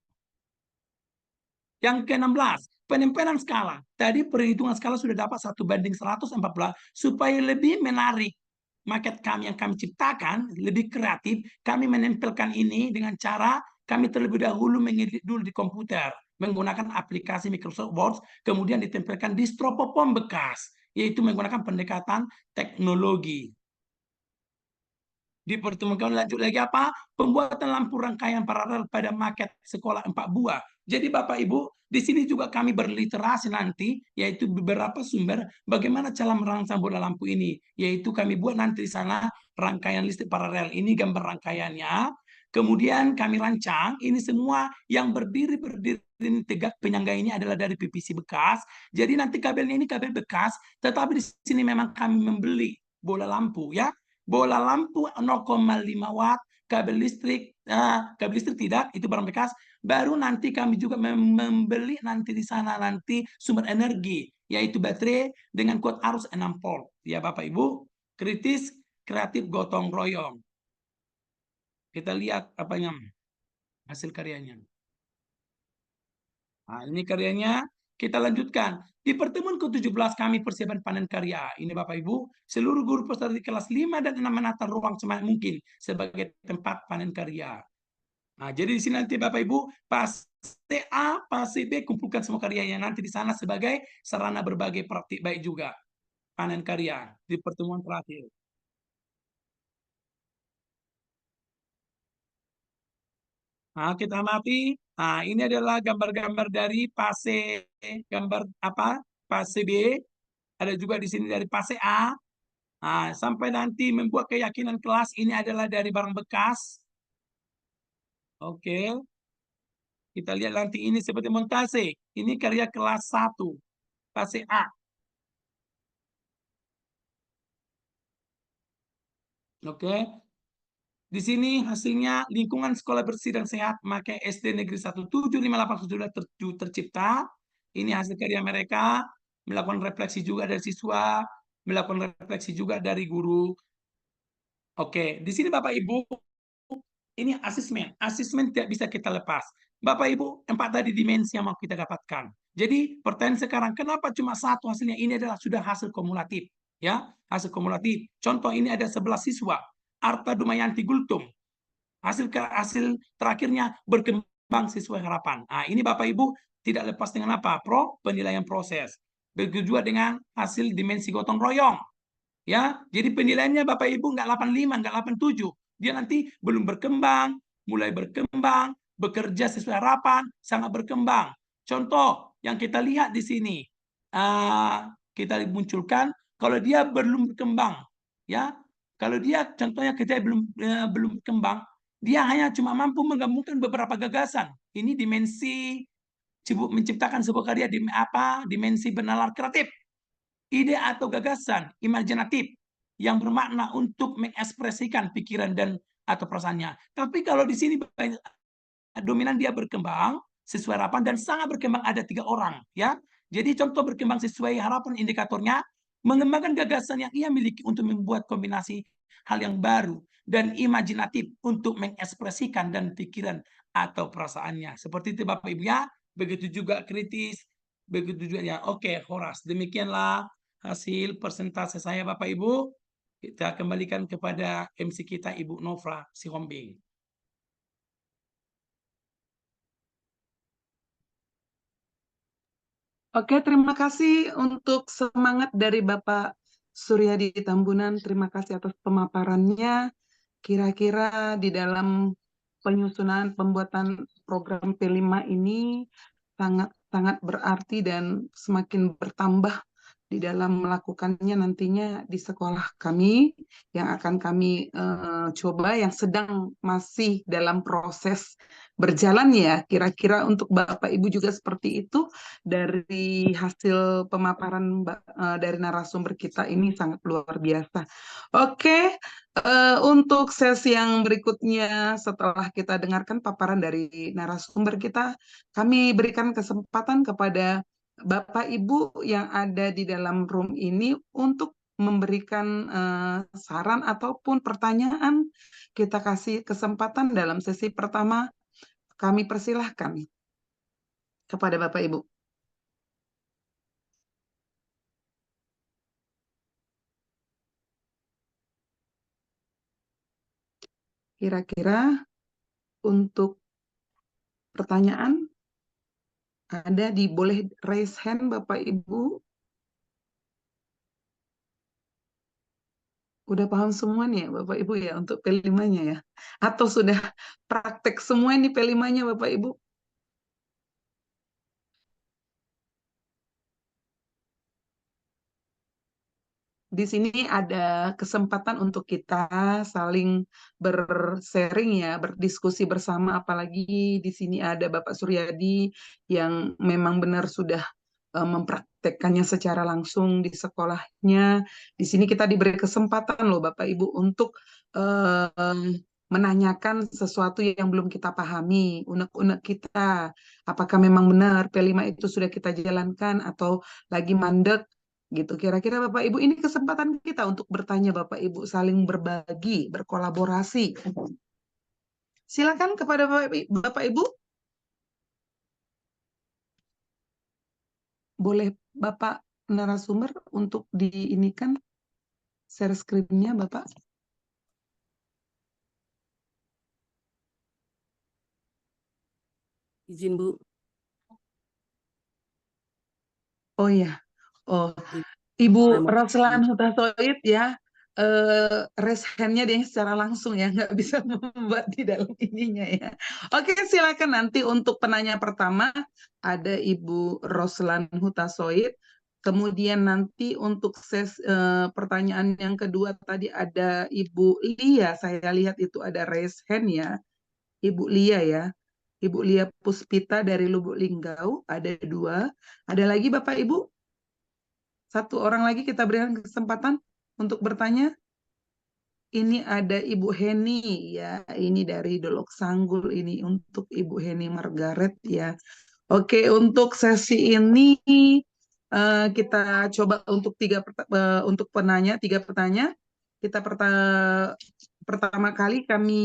Yang ke-16, penempelan skala. Tadi perhitungan skala sudah dapat 1:114 supaya lebih menarik. Market kami yang kami ciptakan lebih kreatif, kami menempelkan ini dengan cara kami terlebih dahulu mengedit dulu di komputer menggunakan aplikasi Microsoft Word, kemudian ditempelkan di stropopom bekas, yaitu menggunakan pendekatan teknologi. Di pertemuan lanjut lagi apa? Pembuatan lampu rangkaian paralel pada maket sekolah 4 buah. Jadi Bapak Ibu, di sini juga kami berliterasi nanti, yaitu beberapa sumber bagaimana cara merangsang bola lampu ini. Yaitu kami buat nanti di sana rangkaian listrik paralel. Ini gambar rangkaiannya. Kemudian kami rancang, ini semua yang berdiri tegak penyangga ini adalah dari PVC bekas. Jadi nanti kabelnya ini kabel bekas, tetapi di sini memang kami membeli bola lampu, ya. Bola lampu 0,5 watt, kabel listrik tidak, itu barang bekas. Baru nanti kami juga membeli nanti di sana nanti sumber energi, yaitu baterai dengan kuat arus 6 volt. Ya Bapak Ibu, kritis, kreatif, gotong royong. Kita lihat apanya hasil karyanya. Ini karyanya. Kita lanjutkan. Di pertemuan ke-17 kami persiapan panen karya. Ini Bapak Ibu, seluruh guru peserta di kelas 5 dan 6 menata ruang sebanyak mungkin sebagai tempat panen karya. Jadi di sini nanti Bapak Ibu, fase A, fase B kumpulkan semua karyanya nanti di sana sebagai sarana berbagai praktik baik juga. Panen karya di pertemuan terakhir. Kita amati. Ini adalah gambar-gambar dari fase fase B. Ada juga di sini dari fase A. Sampai nanti membuat keyakinan kelas ini adalah dari barang bekas. Oke. Kita lihat nanti ini seperti montase. Ini karya kelas 1. Fase A. Oke. Di sini hasilnya lingkungan sekolah bersih dan sehat pakai SD Negeri 1758 sudah tercipta. Ini hasil karya mereka, melakukan refleksi juga dari siswa, melakukan refleksi juga dari guru. Oke, di sini Bapak Ibu, ini asesmen. Asesmen tidak bisa kita lepas. Bapak Ibu, 4 tadi dimensi yang mau kita dapatkan. Jadi pertanyaan sekarang, kenapa cuma 1 hasilnya? Ini adalah sudah hasil kumulatif. Ya, hasil kumulatif. Contoh ini ada 11 siswa. Arta Dumayanti Gultum, Hasil terakhirnya berkembang sesuai harapan. Nah, ini Bapak Ibu tidak lepas dengan apa? Penilaian proses. Begitu juga dengan hasil dimensi gotong royong. Ya, jadi penilaiannya Bapak Ibu nggak 85, nggak 87. Dia nanti belum berkembang, mulai berkembang, bekerja sesuai harapan, sangat berkembang. Contoh yang kita lihat di sini, kita munculkan kalau dia belum berkembang, ya, kalau dia contohnya kita belum berkembang, dia hanya cuma mampu menggabungkan beberapa gagasan. Ini dimensi menciptakan sebuah karya dimensi bernalar kreatif, ide atau gagasan imajinatif yang bermakna untuk mengekspresikan pikiran dan atau perasaannya. Tapi kalau di sini dominan dia berkembang sesuai harapan dan sangat berkembang, ada 3 orang, ya. Jadi contoh berkembang sesuai harapan indikatornya mengembangkan gagasan yang ia miliki untuk membuat kombinasi hal yang baru dan imajinatif untuk mengekspresikan dan pikiran atau perasaannya. Seperti itu Bapak Ibu ya. Begitu juga kritis, begitu juga ya. Oke, Horas. Demikianlah hasil persentase saya Bapak Ibu. Kita kembalikan kepada MC kita Ibu Nofra Sihombing. Oke, terima kasih untuk semangat dari Bapak Suryadi Tambunan. Terima kasih atas pemaparannya. Kira-kira di dalam penyusunan pembuatan program P5 ini sangat berarti dan semakin bertambah di dalam melakukannya nantinya di sekolah kami yang akan kami coba, yang sedang masih dalam proses berjalan ya. Kira-kira untuk Bapak Ibu juga seperti itu dari hasil pemaparan dari narasumber kita ini sangat luar biasa. Oke, untuk sesi yang berikutnya setelah kita dengarkan paparan dari narasumber kita, kami berikan kesempatan kepada Bapak Ibu yang ada di dalam room ini untuk memberikan saran ataupun pertanyaan. Kita kasih kesempatan dalam sesi pertama. Kami persilahkan kepada Bapak Ibu. Kira-kira untuk pertanyaan ada boleh raise hand Bapak Ibu. Udah paham semua nih ya Bapak Ibu ya untuk P5-nya ya? Atau sudah praktek semua ini P5-nya Bapak Ibu? Di sini ada kesempatan untuk kita saling bersharing ya, berdiskusi bersama, apalagi di sini ada Bapak Suryadi yang memang benar sudah mempraktekkannya secara langsung di sekolahnya. Di sini kita diberi kesempatan loh Bapak Ibu untuk menanyakan sesuatu yang belum kita pahami, unek-unek kita. Apakah memang benar P5 itu sudah kita jalankan atau lagi mandek gitu. Kira-kira Bapak Ibu ini kesempatan kita untuk bertanya Bapak Ibu, saling berbagi, berkolaborasi. Silakan kepada Bapak Ibu. Boleh Bapak narasumber untuk diinikan share screen-nya Bapak. Izin Bu. Oh ya. Oh, Ibu Roslan Hutasoid ya. Raise hand-nya dia secara langsung ya, nggak bisa membuat di dalam ininya ya. Oke, silakan nanti untuk penanya pertama ada Ibu Roslan Hutasoid. Kemudian nanti untuk pertanyaan yang kedua tadi ada Ibu Lia. Saya lihat itu ada raise hand ya, Ibu Lia ya. Ibu Lia Puspita dari Lubuk Linggau ada 2. Ada lagi Bapak Ibu? 1 orang lagi kita berikan kesempatan untuk bertanya. Ini ada Ibu Heni ya, ini dari Dolok Sanggul, ini untuk Ibu Heni Margaret ya. Oke, untuk sesi ini kita coba untuk untuk penanya 3 pertanyaan. Kita pertama kali kami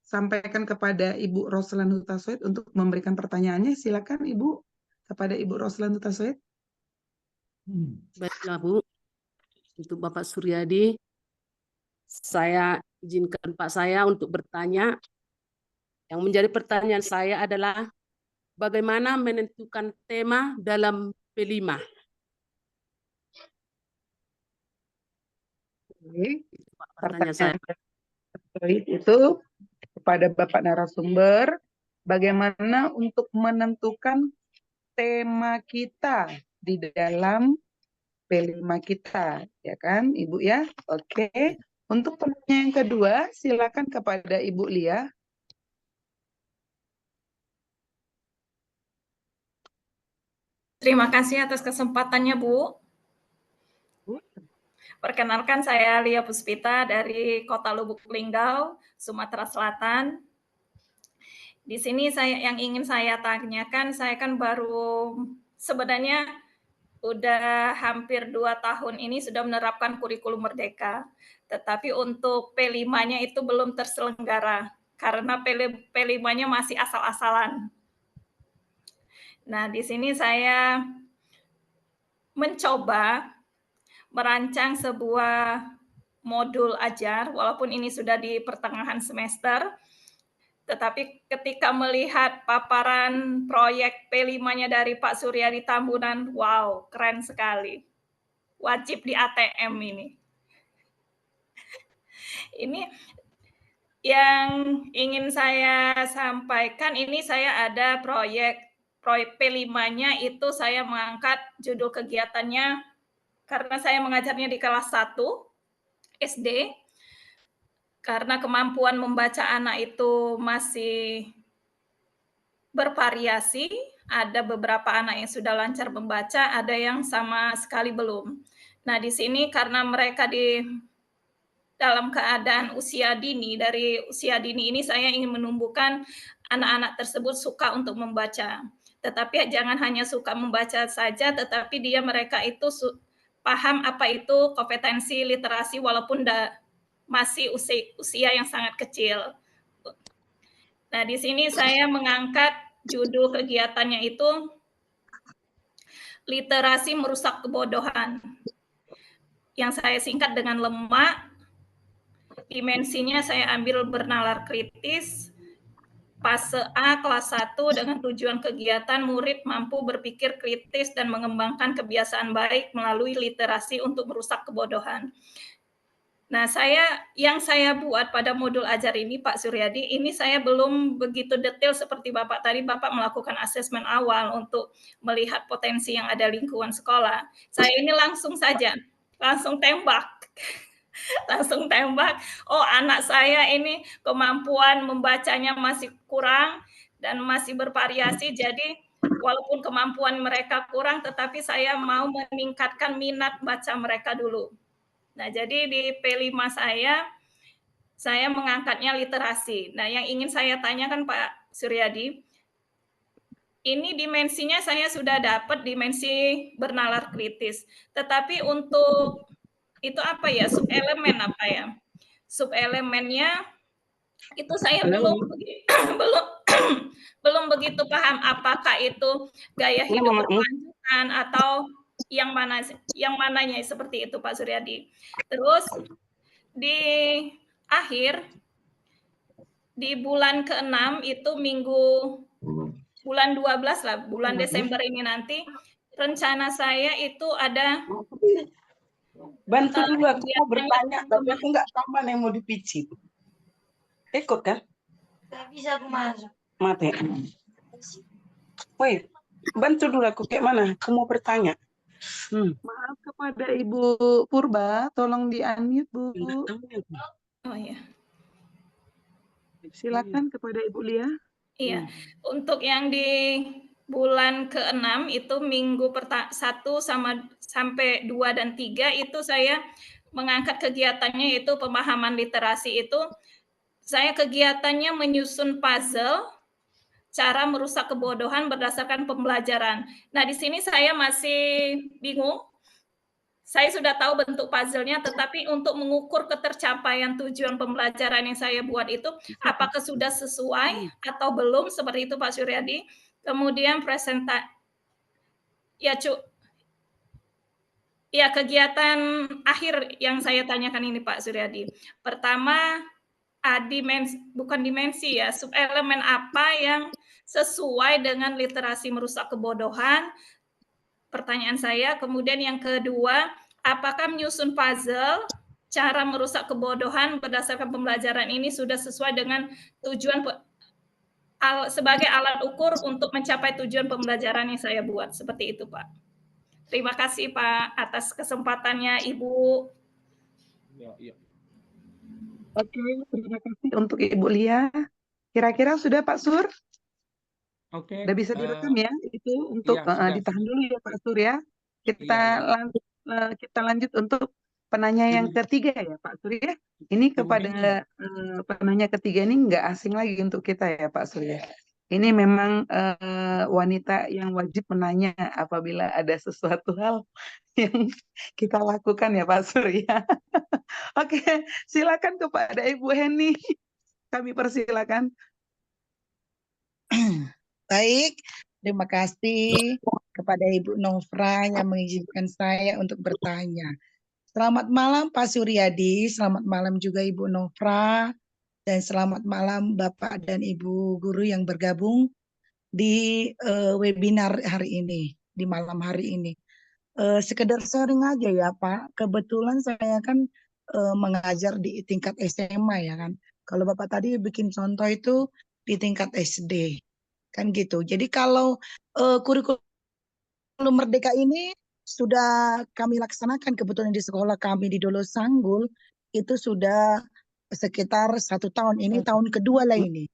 sampaikan kepada Ibu Roslan Hutasoid untuk memberikan pertanyaannya. Silakan Ibu, kepada Ibu Roslan Hutasoid. Baiklah Bu, untuk Bapak Suryadi, saya izinkan Pak saya untuk bertanya. Yang menjadi pertanyaan saya adalah bagaimana menentukan tema dalam P5? Oke, Pak, pertanyaan saya. pertanyaan itu kepada Bapak narasumber, bagaimana untuk menentukan tema kita di dalam P5 kita, ya kan, Ibu ya? Oke. Untuk pertanyaan yang kedua, silakan kepada Ibu Lia. Terima kasih atas kesempatannya, Bu. Perkenalkan, saya Lia Puspita dari Kota Lubuk Linggau, Sumatera Selatan. Di sini yang ingin saya tanyakan, saya kan baru sebenarnya udah hampir 2 tahun ini sudah menerapkan kurikulum merdeka. Tetapi untuk P5-nya itu belum terselenggara karena P5-nya masih asal-asalan. Nah, di sini saya mencoba merancang sebuah modul ajar, walaupun ini sudah di pertengahan semester, tetapi ketika melihat paparan proyek P5-nya dari Pak Suryadi Tambunan, wow, keren sekali. Wajib di ATM ini. Ini yang ingin saya sampaikan, ini saya ada proyek P5-nya itu saya mengangkat judul kegiatannya karena saya mengajarnya di kelas 1 SD, karena kemampuan membaca anak itu masih bervariasi, ada beberapa anak yang sudah lancar membaca, ada yang sama sekali belum. Nah, di sini karena mereka dalam keadaan usia dini, dari usia dini ini saya ingin menumbuhkan anak-anak tersebut suka untuk membaca. Tetapi jangan hanya suka membaca saja, tetapi mereka itu paham apa itu kompetensi literasi walaupun masih usia yang sangat kecil. Nah, di sini saya mengangkat judul kegiatannya itu literasi merusak kebodohan. Yang saya singkat dengan lemak. Dimensinya saya ambil bernalar kritis, fase A kelas 1 dengan tujuan kegiatan murid mampu berpikir kritis dan mengembangkan kebiasaan baik melalui literasi untuk merusak kebodohan. Nah, yang saya buat pada modul ajar ini, Pak Suryadi, ini saya belum begitu detail seperti Bapak tadi. Bapak melakukan asesmen awal untuk melihat potensi yang ada lingkungan sekolah. Saya ini langsung tembak. Langsung tembak, oh anak saya ini kemampuan membacanya masih kurang dan masih bervariasi, jadi walaupun kemampuan mereka kurang, tetapi saya mau meningkatkan minat baca mereka dulu. Nah, jadi di P5 saya mengangkatnya literasi. Nah, yang ingin saya tanyakan Pak Suryadi, ini dimensinya saya sudah dapat dimensi bernalar kritis, tetapi untuk itu apa ya, subelemennya itu saya belum begitu paham apakah itu gaya hidup berkelanjutan atau yang mananya seperti itu Pak Suryadi. Terus di akhir di bulan ke-6 itu bulan 12 lah, bulan Desember ini nanti rencana saya itu ada bantu dulu, aku mau bertanya, tapi aku nggak tahu mana yang mau dipicit. Ikut kan? Nggak bisa aku masuk. Mati. Woi, bantu dulu aku kayak mana? Aku mau bertanya. Maaf kepada Ibu Purba, tolong di-unmute, Bu. Oh ya. Silakan kepada Ibu Lia. Iya, untuk yang di bulan ke-6 itu minggu 1 sampai 2 dan 3 itu saya mengangkat kegiatannya itu pemahaman literasi itu. Saya kegiatannya menyusun puzzle cara merusak kebodohan berdasarkan pembelajaran. Nah, di sini saya masih bingung. Saya sudah tahu bentuk puzzle-nya, tetapi untuk mengukur ketercapaian tujuan pembelajaran yang saya buat itu, apakah sudah sesuai atau belum, seperti itu Pak Suryadi. Kemudian kegiatan akhir yang saya tanyakan ini Pak Suryadi. Pertama, bukan dimensi ya, subelemen apa yang sesuai dengan literasi merusak kebodohan. Pertanyaan saya. Kemudian yang kedua, apakah menyusun puzzle cara merusak kebodohan berdasarkan pembelajaran ini sudah sesuai dengan tujuan sebagai alat ukur untuk mencapai tujuan pembelajaran yang saya buat. Seperti itu, Pak. Terima kasih, Pak, atas kesempatannya, Ibu. Oke, terima kasih untuk Ibu Lia. Kira-kira sudah Pak Sur? Oke, Udah bisa direkam ya itu untuk iya, sudah. ditahan dulu ya Pak Sur ya. Kita Iya. kita lanjut untuk penanya yang ketiga ya Pak Sur ya. Ini Ibu kepada penanya ketiga ini nggak asing lagi untuk kita ya Pak Sur ya. Ini memang wanita yang wajib menanya apabila ada sesuatu hal yang kita lakukan ya Pak Sur ya. Oke, silakan kepada Ibu Heni. Kami persilakan. Baik, terima kasih kepada Ibu Nofra yang mengizinkan saya untuk bertanya. Selamat malam Pak Suryadi, selamat malam juga Ibu Nofra, dan selamat malam Bapak dan Ibu guru yang bergabung di webinar hari ini, di malam hari ini. Sekedar sharing aja ya Pak, kebetulan saya kan mengajar di tingkat SMA ya kan. Kalau Bapak tadi bikin contoh itu di tingkat SD. Kan gitu. Jadi kalau kurikulum Merdeka ini sudah kami laksanakan kebetulan di sekolah kami di Dolo Sanggul itu sudah sekitar 1 tahun. Ini tahun kedua lah ini.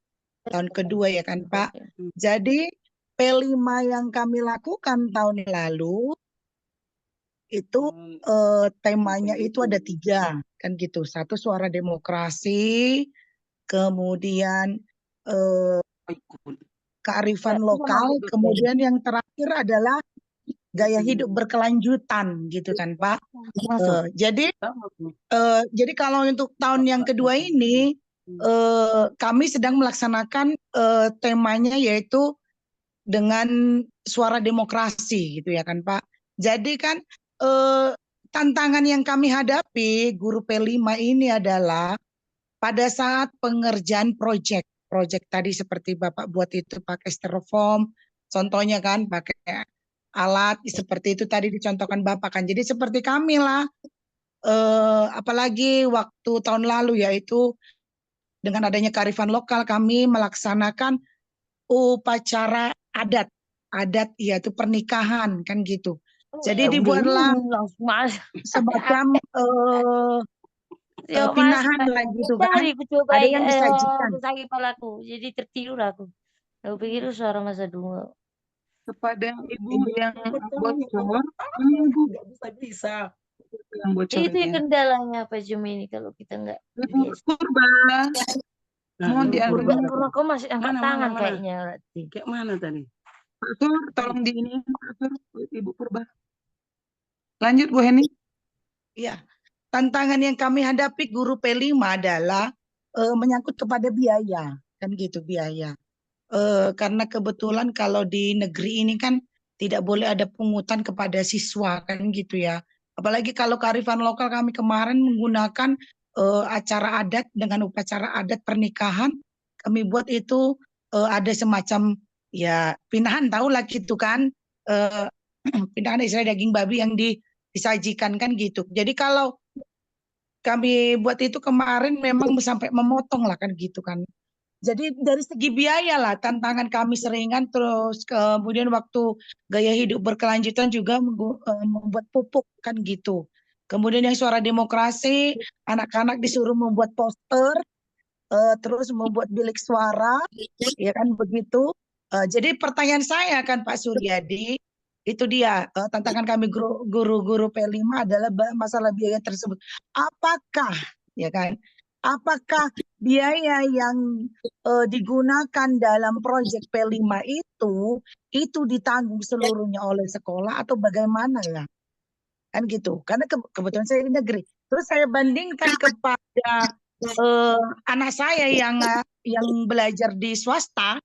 Tahun kedua ya kan Pak. Jadi P5 yang kami lakukan tahun lalu itu temanya itu ada 3 kan gitu. 1 suara demokrasi, kemudian kearifan lokal, kemudian yang terakhir adalah gaya hidup berkelanjutan gitu kan Pak. Jadi kalau untuk tahun yang kedua ini kami sedang melaksanakan temanya yaitu dengan suara demokrasi gitu ya kan Pak. Jadi kan tantangan yang kami hadapi guru P5 ini adalah pada saat pengerjaan proyek tadi seperti Bapak buat itu pakai styrofoam, contohnya kan pakai alat seperti itu tadi dicontohkan Bapak kan. Jadi seperti kami lah, apalagi waktu tahun lalu yaitu dengan adanya kearifan lokal kami melaksanakan upacara adat yaitu pernikahan kan gitu. Jadi dibuatlah semacam pinahan lah gitu kan. Ada yang disajikan. Sakit kepalaku, jadi tertidur aku. Aku pikir suara masa dulu. Kepada Ibu yang bocor, Ibu nggak bisa. Yang bocor itu kendalanya Pak Jum ini kalau kita nggak. Purba. Mohon diatur. Purba kok masih angkat tangan kayaknya. Kayak mana tadi? Pak Sur, tolong di ini Pak Sur, Ibu Purba. Lanjut Bu Heni. Iya. Tantangan yang kami hadapi guru P5 adalah menyangkut kepada biaya, kan gitu biaya. Karena kebetulan kalau di negeri ini kan tidak boleh ada pungutan kepada siswa, kan gitu ya. Apalagi kalau kearifan lokal kami kemarin menggunakan acara adat dengan upacara adat pernikahan, kami buat itu ada semacam ya pinahan tahu lah gitu kan, pinahan istilah daging babi yang disajikan kan gitu. Jadi kalau kami buat itu kemarin memang sampai memotong lah kan gitu kan. Jadi dari segi biaya lah tantangan kami seringan, terus kemudian waktu gaya hidup berkelanjutan juga membuat pupuk kan gitu. Kemudian yang suara demokrasi, anak-anak disuruh membuat poster, terus membuat bilik suara, ya kan begitu. Jadi pertanyaan saya kan Pak Suryadi, itu dia tantangan kami guru-guru P5 adalah masalah biaya tersebut. Apakah ya kan? Apakah biaya yang digunakan dalam proyek P5 itu ditanggung seluruhnya oleh sekolah atau bagaimana ya? Kan gitu. Karena kebetulan saya di negeri. Terus saya bandingkan kepada anak saya yang belajar di swasta,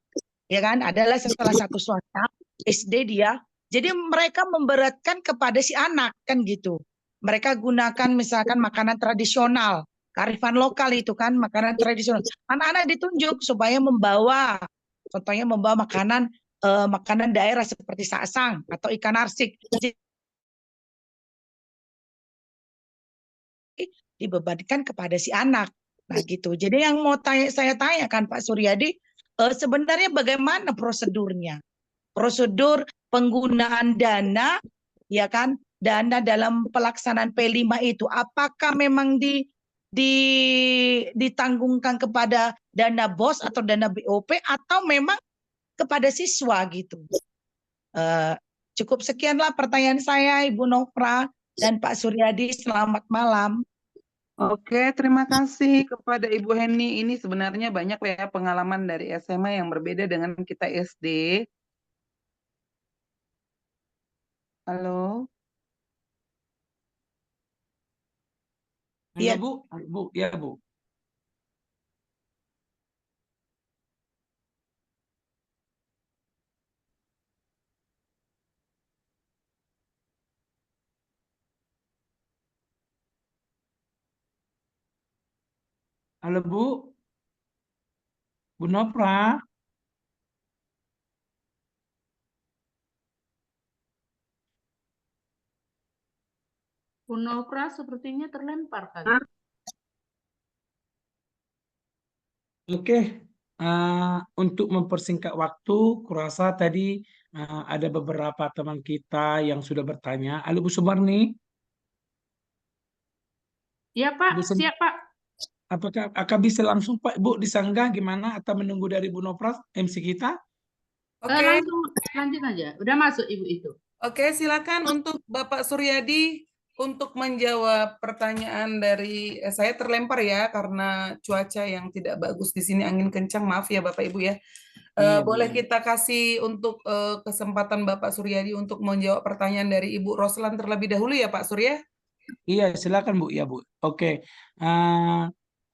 ya kan? Adalah salah satu swasta SD dia. Jadi mereka memberatkan kepada si anak kan gitu. Mereka gunakan misalkan makanan tradisional kearifan lokal itu kan, makanan tradisional. Anak-anak ditunjuk supaya membawa, contohnya membawa makanan makanan daerah seperti saksang atau ikan arsik. Dibebankan kepada si anak. Nah gitu. Jadi yang mau saya tanyakan Pak Suryadi, sebenarnya bagaimana prosedurnya? Prosedur penggunaan dana, ya kan? Dana dalam pelaksanaan P5 itu, apakah memang ditanggungkan kepada dana BOS atau dana BOP atau memang kepada siswa gitu? Cukup sekianlah pertanyaan saya, Ibu Nofra dan Pak Suryadi. Selamat malam. Oke, terima kasih kepada Ibu Heni. Ini sebenarnya banyak ya pengalaman dari SMA yang berbeda dengan kita SD. Halo? Halo Iya. Bu, Bu, ya Bu. Halo Bu, Bu Nopra. Bu Nofra sepertinya terlempar kali. Oke, untuk mempersingkat waktu, kurasa tadi ada beberapa teman kita yang sudah bertanya. Halo Bu Sumarni, Ya Pak, Bu Sum- siap Pak. apakah bisa langsung Pak Bu disanggah gimana atau menunggu dari Bu Nopra MC kita? Oke, Langsung lanjut aja. Udah masuk Ibu itu. oke, silakan untuk Bapak Suryadi untuk menjawab pertanyaan dari saya terlempar ya karena cuaca yang tidak bagus di sini, angin kencang. Maaf ya Bapak Ibu ya. Iya, Bu. Boleh kita kasih untuk kesempatan Bapak Suryadi untuk menjawab pertanyaan dari Ibu Roslan terlebih dahulu ya Pak Surya? Iya, silakan Bu. Ya Bu. Oke,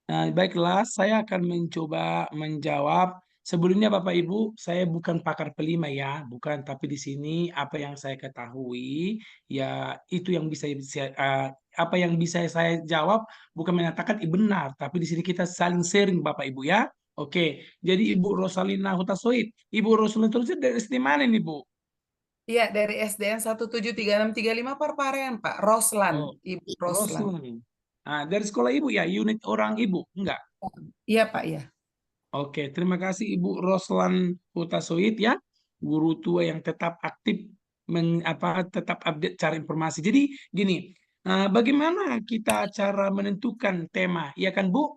baiklah, saya akan mencoba menjawab. Sebelumnya Bapak Ibu, saya bukan pakar P5 ya, bukan. Tapi di sini apa yang saya ketahui, ya itu yang apa yang bisa saya jawab, bukan menyatakan benar, tapi di sini kita saling sharing Bapak Ibu ya. Oke, jadi Ibu Rosalina Hutasoid, Ibu Rosalina Hutasoid dari SD mana nih Bu? Iya, dari SDN 173635 Parparean Pak, Roslan, Oh, Ibu Roslan. Roslan. Dari sekolah Ibu ya, unit orang Ibu, enggak? Iya Pak ya. Oke, terima kasih Ibu Roslan Hutasoid ya, guru tua yang tetap aktif tetap update cari informasi. Jadi gini, bagaimana kita cara menentukan tema, ya kan Bu?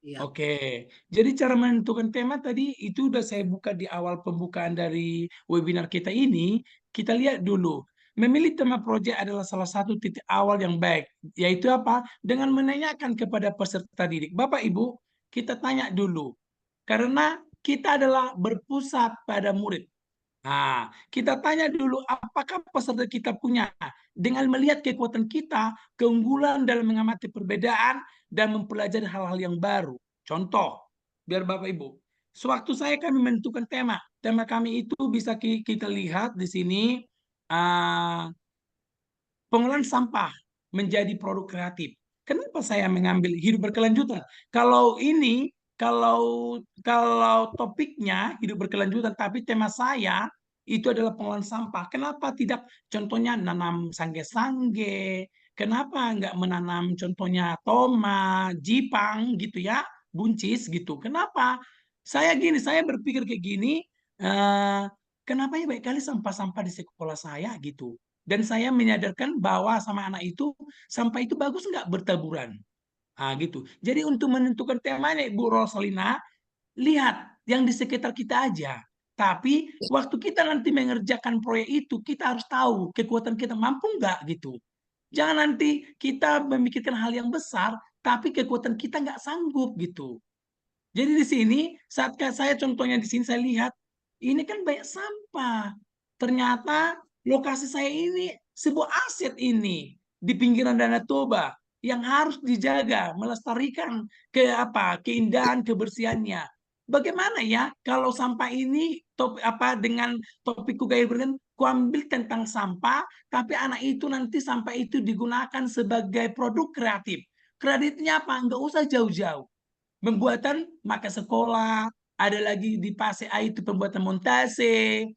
Iya. Oke, jadi cara menentukan tema tadi itu udah saya buka di awal pembukaan dari webinar kita ini. Kita lihat dulu, memilih tema proyek adalah salah satu titik awal yang baik, yaitu apa? Dengan menanyakan kepada peserta didik. Bapak Ibu, kita tanya dulu, karena kita adalah berpusat pada murid. Nah, kita tanya dulu apakah peserta kita punya, dengan melihat kekuatan kita, keunggulan dalam mengamati perbedaan dan mempelajari hal-hal yang baru. Contoh, biar Bapak Ibu, sewaktu kami menentukan tema kami itu bisa kita lihat di sini, pengolahan sampah menjadi produk kreatif. Kenapa saya mengambil hidup berkelanjutan? Kalau topiknya hidup berkelanjutan, tapi tema saya itu adalah pengolahan sampah. Kenapa tidak contohnya nanam sangge-sangge? Kenapa nggak menanam contohnya tomat, jipang gitu ya, buncis gitu? Kenapa? Saya berpikir kayak gini, kenapa ya baik kali sampah-sampah di sekolah saya gitu. Dan saya menyadarkan bahwa sama anak itu, sampah itu bagus nggak bertaburan. Gitu. Jadi untuk menentukan temanya, Ibu Rosalina, lihat yang di sekitar kita aja. Tapi waktu kita nanti mengerjakan proyek itu, kita harus tahu kekuatan kita mampu nggak gitu. Jangan nanti kita memikirkan hal yang besar, tapi kekuatan kita nggak sanggup gitu. Jadi di sini saat saya contohnya di sini saya lihat ini kan banyak sampah. Ternyata lokasi saya ini sebuah aset ini di pinggiran Danau Toba yang harus dijaga, melestarikan keindahan kebersihannya. Bagaimana ya kalau sampah ini dengan topikku gaya bergen, kuambil tentang sampah, tapi anak itu nanti sampah itu digunakan sebagai produk kreatif. Kreditnya apa? Nggak usah jauh-jauh. Pembuatan maka sekolah, ada lagi di Pasir A itu pembuatan montase,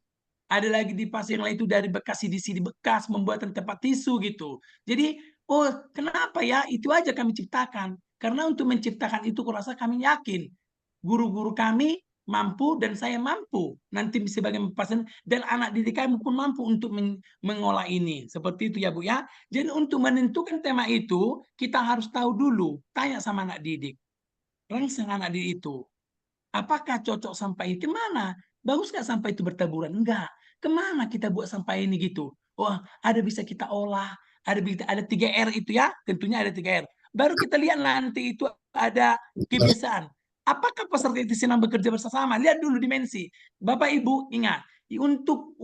ada lagi di Pasir yang lain itu dari bekas di bekas pembuatan tempat tisu gitu. Jadi, oh kenapa ya? Itu aja kami ciptakan. Karena untuk menciptakan itu kurasa kami yakin guru-guru kami mampu dan saya mampu nanti sebagai pasien dan anak didik kami pun mampu untuk mengolah ini seperti itu ya Bu ya. Jadi untuk menentukan tema itu kita harus tahu dulu, tanya sama anak didik, rangsang anak didik itu, apakah cocok sampah ini kemana? Bagus nggak sampah itu bertaburan? Enggak. Kemana kita buat sampah ini gitu? Wah, ada bisa kita olah, ada 3R itu ya, tentunya ada 3R. Baru kita lihat nanti itu ada kebiasaan. Apakah peserta itu senang bekerja bersama? Lihat dulu dimensi. Bapak Ibu ingat, untuk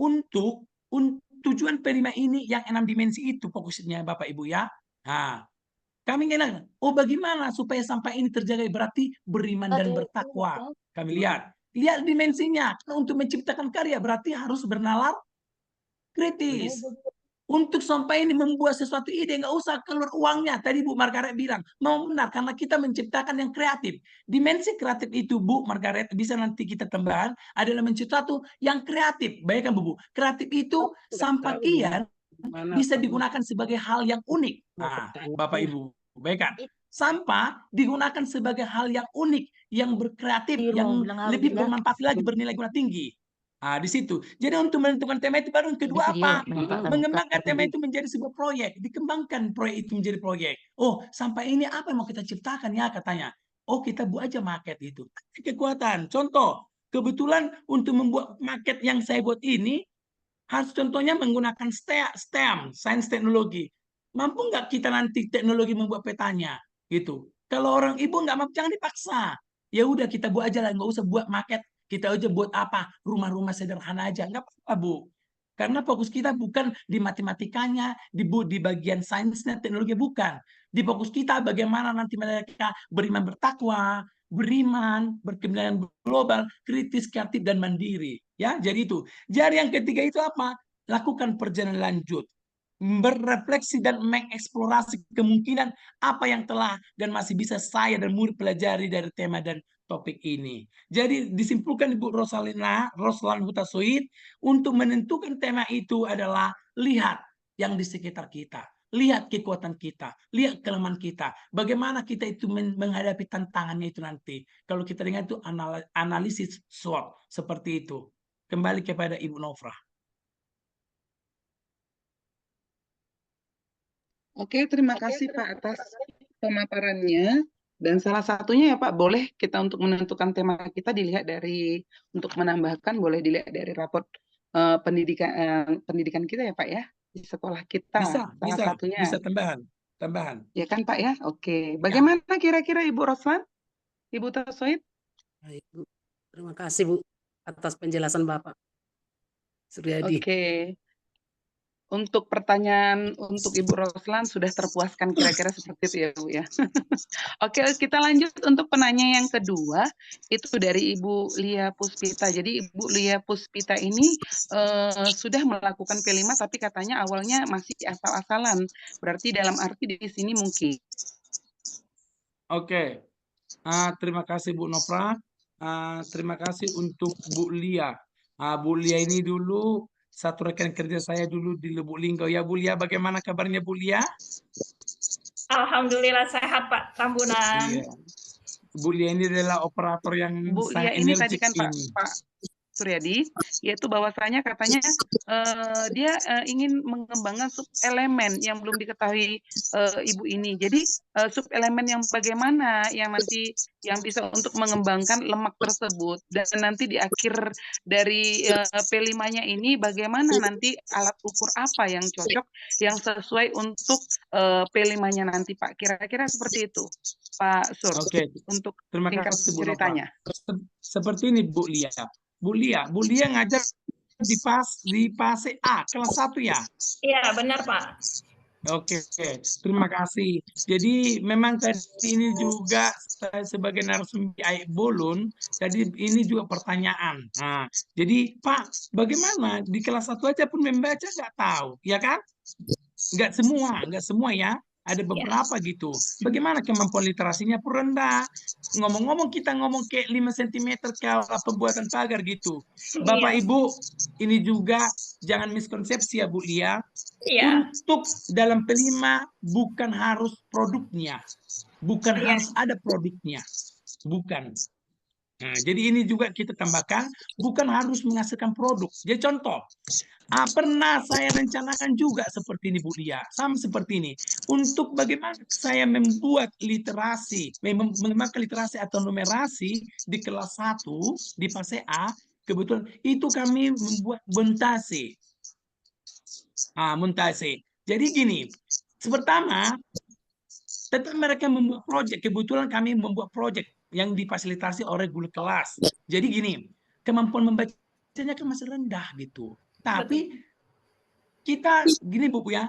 tujuan P5 ini yang 6 dimensi itu fokusnya Bapak Ibu ya. Nah, kami bilang, oh bagaimana supaya sampah ini terjaga? Berarti beriman dan bertakwa. Kami lihat dimensinya. Untuk menciptakan karya berarti harus bernalar kritis. Untuk sampai ini membuat sesuatu ide, nggak usah keluar uangnya. Tadi Bu Margaret bilang, mau benar, karena kita menciptakan yang kreatif. Dimensi kreatif itu, Bu Margaret, bisa nanti kita tambahkan, adalah menciptakan sesuatu yang kreatif. Bayangkan Bu, kreatif itu sampah kian bisa digunakan sebagai hal yang unik. Nah, Bapak Ibu, bayangkan. Sampah digunakan sebagai hal yang unik, yang berkreatif, yang lebih bermanfaat lagi, bernilai guna tinggi. Nah, di situ. Jadi untuk menentukan tema itu baru yang kedua apa? Mengembangkan tema itu menjadi sebuah proyek. Dikembangkan proyek itu menjadi proyek. Oh, sampai ini apa yang mau kita ciptakan ya katanya. Oh, kita buat aja market itu. Kekuatan. Contoh, kebetulan untuk membuat market yang saya buat ini, harus contohnya menggunakan STEM, sains teknologi. Mampu nggak kita nanti teknologi membuat petanya? Gitu. Kalau orang ibu nggak mampu, jangan dipaksa. Ya udah kita buat aja lah, nggak usah buat market. Kita aja buat apa? Rumah-rumah sederhana aja. Nggak apa-apa, Bu. Karena fokus kita bukan di matematikanya, di bagian sainsnya, teknologi, bukan. Di fokus kita bagaimana nanti mereka beriman bertakwa, beriman, berkembang global, kritis, kreatif, dan mandiri. Ya, jadi itu. Jadi yang ketiga itu apa? Lakukan perjalanan lanjut. Berefleksi dan mengeksplorasi kemungkinan apa yang telah dan masih bisa saya dan murid pelajari dari tema dan topik ini. Jadi disimpulkan Ibu Roslan Hutasoid, untuk menentukan tema itu adalah lihat yang di sekitar kita, lihat kekuatan kita, lihat kelemahan kita, bagaimana kita itu menghadapi tantangannya itu nanti. Kalau kita dengar itu analisis SWOT seperti itu. Kembali kepada Ibu Nofra. Oke, terima kasih Pak atas pemaparannya. Dan salah satunya ya Pak, boleh kita untuk menentukan tema kita dilihat dari, untuk menambahkan boleh dilihat dari raport pendidikan kita ya Pak ya, di sekolah kita. Salah satunya. Bisa tambahan. Ya kan Pak ya? Oke. Bagaimana kira-kira Ibu Roslan? Ibu Tasoid? Baik, Bu. Terima kasih Bu atas penjelasan Bapak Suryadi. Oke. Untuk pertanyaan untuk Ibu Roslan sudah terpuaskan kira-kira seperti itu ya Bu ya. Oke, kita lanjut untuk penanya yang kedua, itu dari Ibu Lia Puspita. Jadi Ibu Lia Puspita ini sudah melakukan P5 tapi katanya awalnya masih asal-asalan. Berarti dalam arti di sini mungkin. Oke. Terima kasih Bu Nofra. Terima kasih untuk Bu Lia. Bu Lia ini dulu satu rekan kerja saya dulu di Lubuk Linggau. Ya Bu Lia, bagaimana kabarnya Bu Lia? Alhamdulillah sehat Pak Tambunan. Iya. Bu Lia ini adalah operator yang Bu sangat Lia ini energik tadi kan Pak Suryadi, yaitu bahwasanya katanya dia ingin mengembangkan sub-elemen yang belum diketahui Ibu ini. Jadi sub-elemen yang bagaimana yang nanti yang bisa untuk mengembangkan lemak tersebut, dan nanti di akhir dari P5-nya ini bagaimana nanti alat ukur apa yang cocok, yang sesuai untuk P5-nya nanti Pak. Kira-kira seperti itu Pak Sur. Oke. Untuk Terima singkat kasih Bu ceritanya. Nofra. Seperti ini Bu Lia. Bu Lia ngajar di fase A, kelas 1 ya? Iya, benar Pak. Oke, terima kasih. Jadi memang tadi ini juga saya sebagai narasumber Aik Bolon, tadi ini juga pertanyaan. Nah, jadi Pak, bagaimana di kelas 1 aja pun membaca nggak tahu, ya kan? Nggak semua ya. ada beberapa gitu. Bagaimana kemampuan literasinya pun rendah. Ngomong-ngomong kita ngomong kayak 5 cm kalau pembuatan pagar gitu. Bapak Iya. Ibu, ini juga jangan miskonsepsi ya Bu Lia. Iya. Untuk dalam P5 bukan harus produknya. Bukan Iya. harus ada produknya. Bukan. Nah, jadi ini juga kita tambahkan, bukan harus menghasilkan produk. Jadi contoh, pernah saya rencanakan juga seperti ini Bu Lia, sama seperti ini. Untuk bagaimana saya membuat literasi, mengembangkan literasi atau numerasi di kelas 1, di fase A, kebetulan itu kami membuat montase. Montase. Jadi gini, pertama, tetap mereka membuat proyek. Kebetulan kami membuat proyek yang difasilitasi oleh guru kelas. Jadi gini, kemampuan membacanya kan masih rendah gitu. Tapi kita gini Bu ya,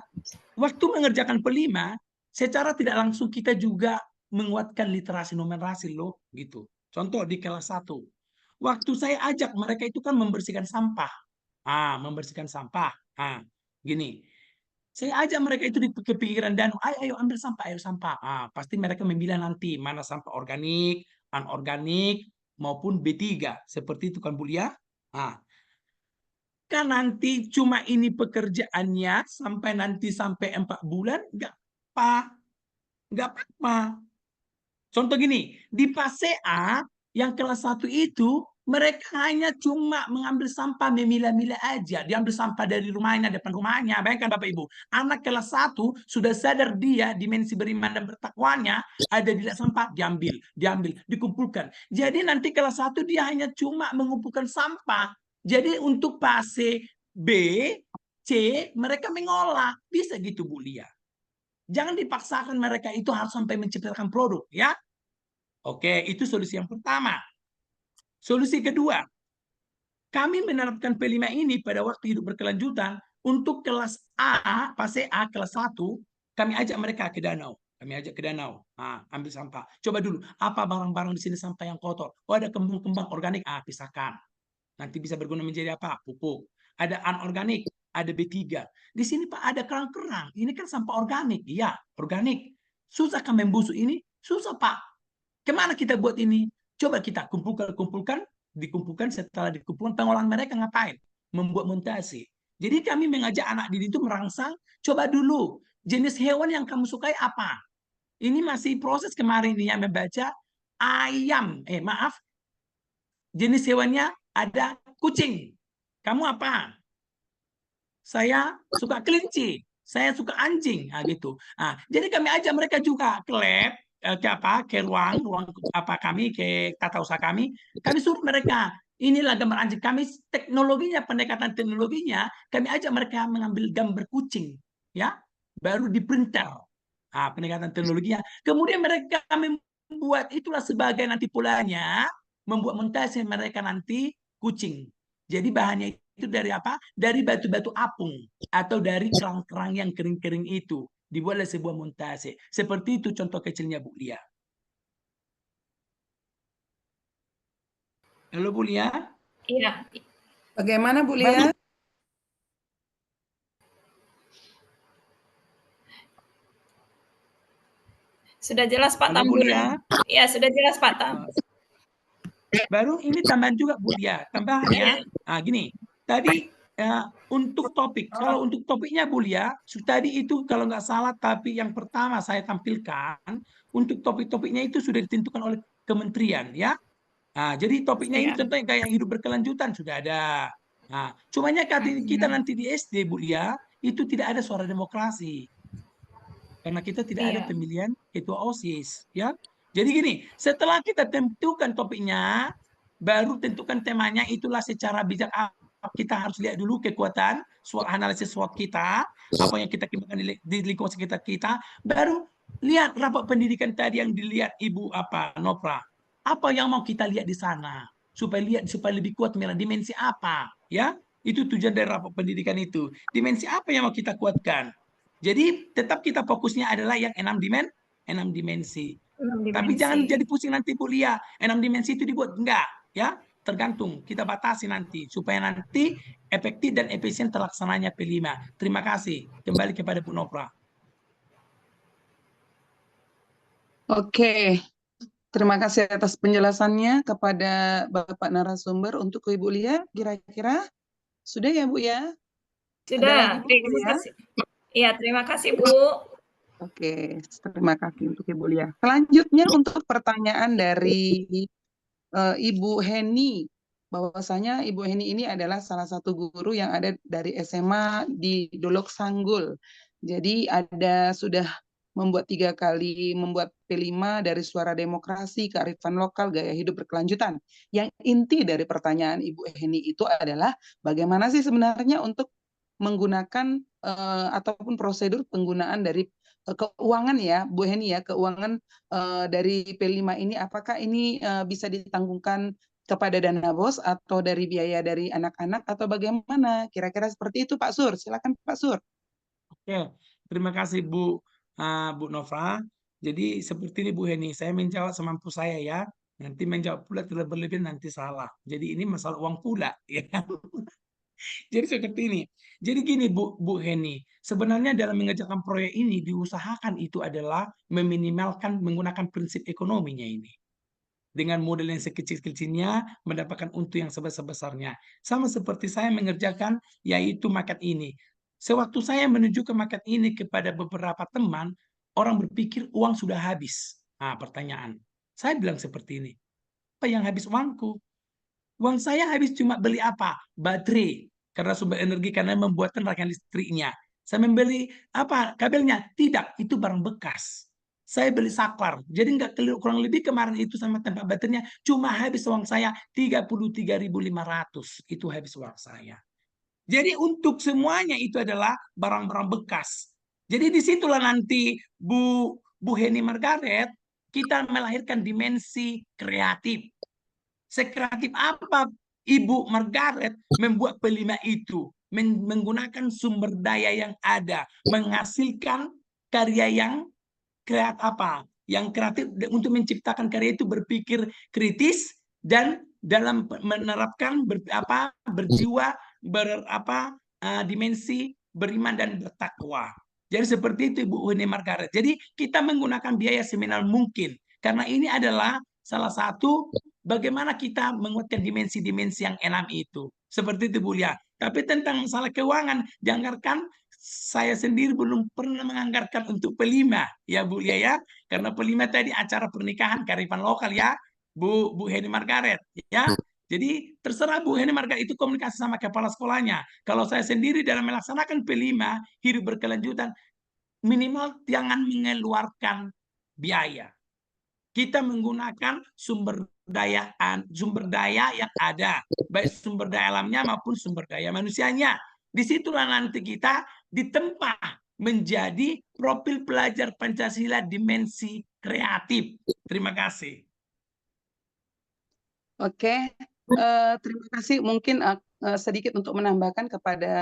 waktu mengerjakan P5, secara tidak langsung kita juga menguatkan literasi numerasi loh gitu. Contoh di kelas 1. Waktu saya ajak mereka itu kan membersihkan sampah. Membersihkan sampah. Gini. Saya ajak mereka itu di kepikiran dan ayo ambil sampah, ayo sampah. Pasti mereka memilih nanti mana sampah organik, anorganik maupun B3. Seperti itu kan Bu Lia? Kan nanti cuma ini pekerjaannya sampai 4 bulan enggak apa-apa. Contoh gini, di fase A yang kelas 1 itu mereka hanya cuma mengambil sampah memilah-milah aja. Diambil sampah dari rumahnya, depan rumahnya. Bayangkan Bapak Ibu, anak kelas 1 sudah sadar dia dimensi beriman dan bertakwanya, ada di sampah, diambil, dikumpulkan. Jadi nanti kelas 1 dia hanya cuma mengumpulkan sampah. Jadi untuk fase B, C, mereka mengolah. Bisa gitu Bu Lia. Jangan dipaksakan mereka itu harus sampai menciptakan produk, ya. Oke, itu solusi yang pertama. Solusi kedua, kami menerapkan P5 ini pada waktu hidup berkelanjutan untuk kelas A, fase A kelas 1, kami ajak mereka ke danau. Ambil sampah. Coba dulu, apa barang-barang di sini sampah yang kotor? Oh, ada kembang-kembang organik, pisahkan. Nanti bisa berguna menjadi apa? Pupuk. Ada anorganik, ada B3. Di sini Pak ada kerang-kerang. Ini kan sampah organik. Iya, organik. Susah kan membusuk ini? Susah Pak. Kemana kita buat ini? Coba kita dikumpulkan, setelah dikumpulkan pengolahan mereka ngapain? Membuat montase. Jadi kami mengajak anak didik itu merangsang, coba dulu jenis hewan yang kamu sukai apa? Ini masih proses kemarin nih yang membaca ayam. Jenis hewannya ada kucing. Kamu apa? Saya suka kelinci. Saya suka anjing. Gitu. Jadi kami ajak mereka juga ke lab, ke ruang kami, ke tata usaha kami suruh mereka, inilah gambar anjing kami, teknologinya, pendekatan teknologinya, kami ajak mereka mengambil gambar kucing, ya, baru di printer, pendekatan teknologinya, kemudian mereka membuat, itulah sebagai nanti polanya, membuat montase mereka nanti kucing. Jadi bahannya itu dari apa? Dari batu-batu apung atau dari kerang-kerang yang kering-kering itu. Dibuatlah sebuah montase. Seperti itu contoh kecilnya Bu Lia. Halo Bu Lia? Iya. Bagaimana Bu Lia? Sudah jelas Pak Halo, Bu Lia? Ya, sudah jelas Pak Tam. Baru ini tambahan juga Bu Lia. Tambahannya, gini. Tadi untuk topik, kalau untuk topiknya Bu Lia, tadi itu kalau nggak salah, tapi yang pertama saya tampilkan, untuk topik-topiknya itu sudah ditentukan oleh kementerian, ya. Jadi topiknya ini contohnya kayak hidup berkelanjutan sudah ada. Cumanya kita nanti di SD Bu Lia, itu tidak ada suara demokrasi. Karena kita tidak ada pemilihan ketua OSIS, ya. Jadi gini, setelah kita tentukan topiknya, baru tentukan temanya, itulah secara bijak kita harus lihat dulu kekuatan, analisis SWOT kita, apa yang kita kembangkan di lingkungan sekitar kita, baru lihat rapat pendidikan tadi yang dilihat Ibu Nofra. Apa yang mau kita lihat di sana? Supaya lebih kuat dimensi apa, ya? Itu tujuan dari rapat pendidikan itu. Dimensi apa yang mau kita kuatkan? Jadi tetap kita fokusnya adalah yang 6 dimensi. Tapi jangan jadi pusing nanti kuliah. 6 dimensi itu dibuat enggak, ya? Tergantung, kita batasi nanti supaya nanti efektif dan efisien terlaksananya P5. Terima kasih. Kembali kepada Bu Nofra. Oke, terima kasih atas penjelasannya kepada Bapak narasumber. Untuk Ibu Lia, kira-kira sudah ya Bu ya? Ada lagi Sudah, Bu terima ya? kasih. Iya, terima kasih Bu. Oke, terima kasih untuk Ibu Lia. Selanjutnya untuk pertanyaan dari Ibu Heni, bahwasanya Ibu Heni ini adalah salah satu guru yang ada dari SMA di Dolok Sanggul. Jadi sudah membuat 3 kali membuat P5 dari Suara Demokrasi, Kearifan Lokal, Gaya Hidup Berkelanjutan. Yang inti dari pertanyaan Ibu Heni itu adalah bagaimana sih sebenarnya untuk menggunakan ataupun prosedur penggunaan dari keuangan ya, Bu Heni ya, keuangan dari P5 ini, apakah ini bisa ditanggungkan kepada dana BOS atau dari biaya dari anak-anak atau bagaimana? Kira-kira seperti itu Pak Sur. Silakan Pak Sur. Oke, terima kasih Bu Bu Nova. Jadi seperti ini Bu Heni, saya menjawab semampu saya ya. Nanti menjawab pula terlebih-lebih nanti salah. Jadi ini masalah uang pula ya. Jadi seperti ini. Jadi gini Bu Heni, sebenarnya dalam mengerjakan proyek ini diusahakan itu adalah meminimalkan menggunakan prinsip ekonominya ini. Dengan model yang sekecil-kecilnya mendapatkan untung yang sebesar-besarnya. Sama seperti saya mengerjakan yaitu market ini. Sewaktu saya menuju ke market ini kepada beberapa teman, orang berpikir uang sudah habis. Nah, pertanyaan. Saya bilang seperti ini. Apa yang habis uangku? Uang saya habis cuma beli apa? Baterai. Karena sumber energi, karena membuatkan rangkaian listriknya. Saya membeli apa? Kabelnya? Tidak, itu barang bekas. Saya beli saklar. Jadi nggak kurang lebih kemarin itu sama tempat baterainya cuma habis uang saya 33.500. Itu habis uang saya. Jadi untuk semuanya itu adalah barang-barang bekas. Jadi disitulah nanti Bu Heni Margaret kita melahirkan dimensi kreatif. Sekreatif apa Ibu Margaret membuat P5 itu? Menggunakan sumber daya yang ada, menghasilkan karya yang kreatif apa? Yang kreatif untuk menciptakan karya itu berpikir kritis dan dalam menerapkan berjiwa dimensi beriman dan bertakwa. Jadi seperti itu Ibu Heni Margaret. Jadi kita menggunakan biaya seminimal mungkin karena ini adalah salah satu bagaimana kita menguatkan dimensi-dimensi yang 6 itu. Seperti itu Bu Lia. Tapi tentang masalah keuangan, dianggarkan saya sendiri belum pernah menganggarkan untuk P5 ya Bu Lia ya. Karena P5 tadi acara pernikahan kearifan lokal ya Bu Heni Margaret ya. Jadi terserah Bu Heni Margaret itu komunikasi sama kepala sekolahnya. Kalau saya sendiri dalam melaksanakan P5 hidup berkelanjutan minimal jangan mengeluarkan biaya. Kita menggunakan sumber daya yang ada, baik sumber daya alamnya maupun sumber daya manusianya. Disitulah nanti kita ditempa menjadi profil pelajar Pancasila dimensi kreatif. Terima kasih. Oke, terima kasih. Mungkin sedikit untuk menambahkan kepada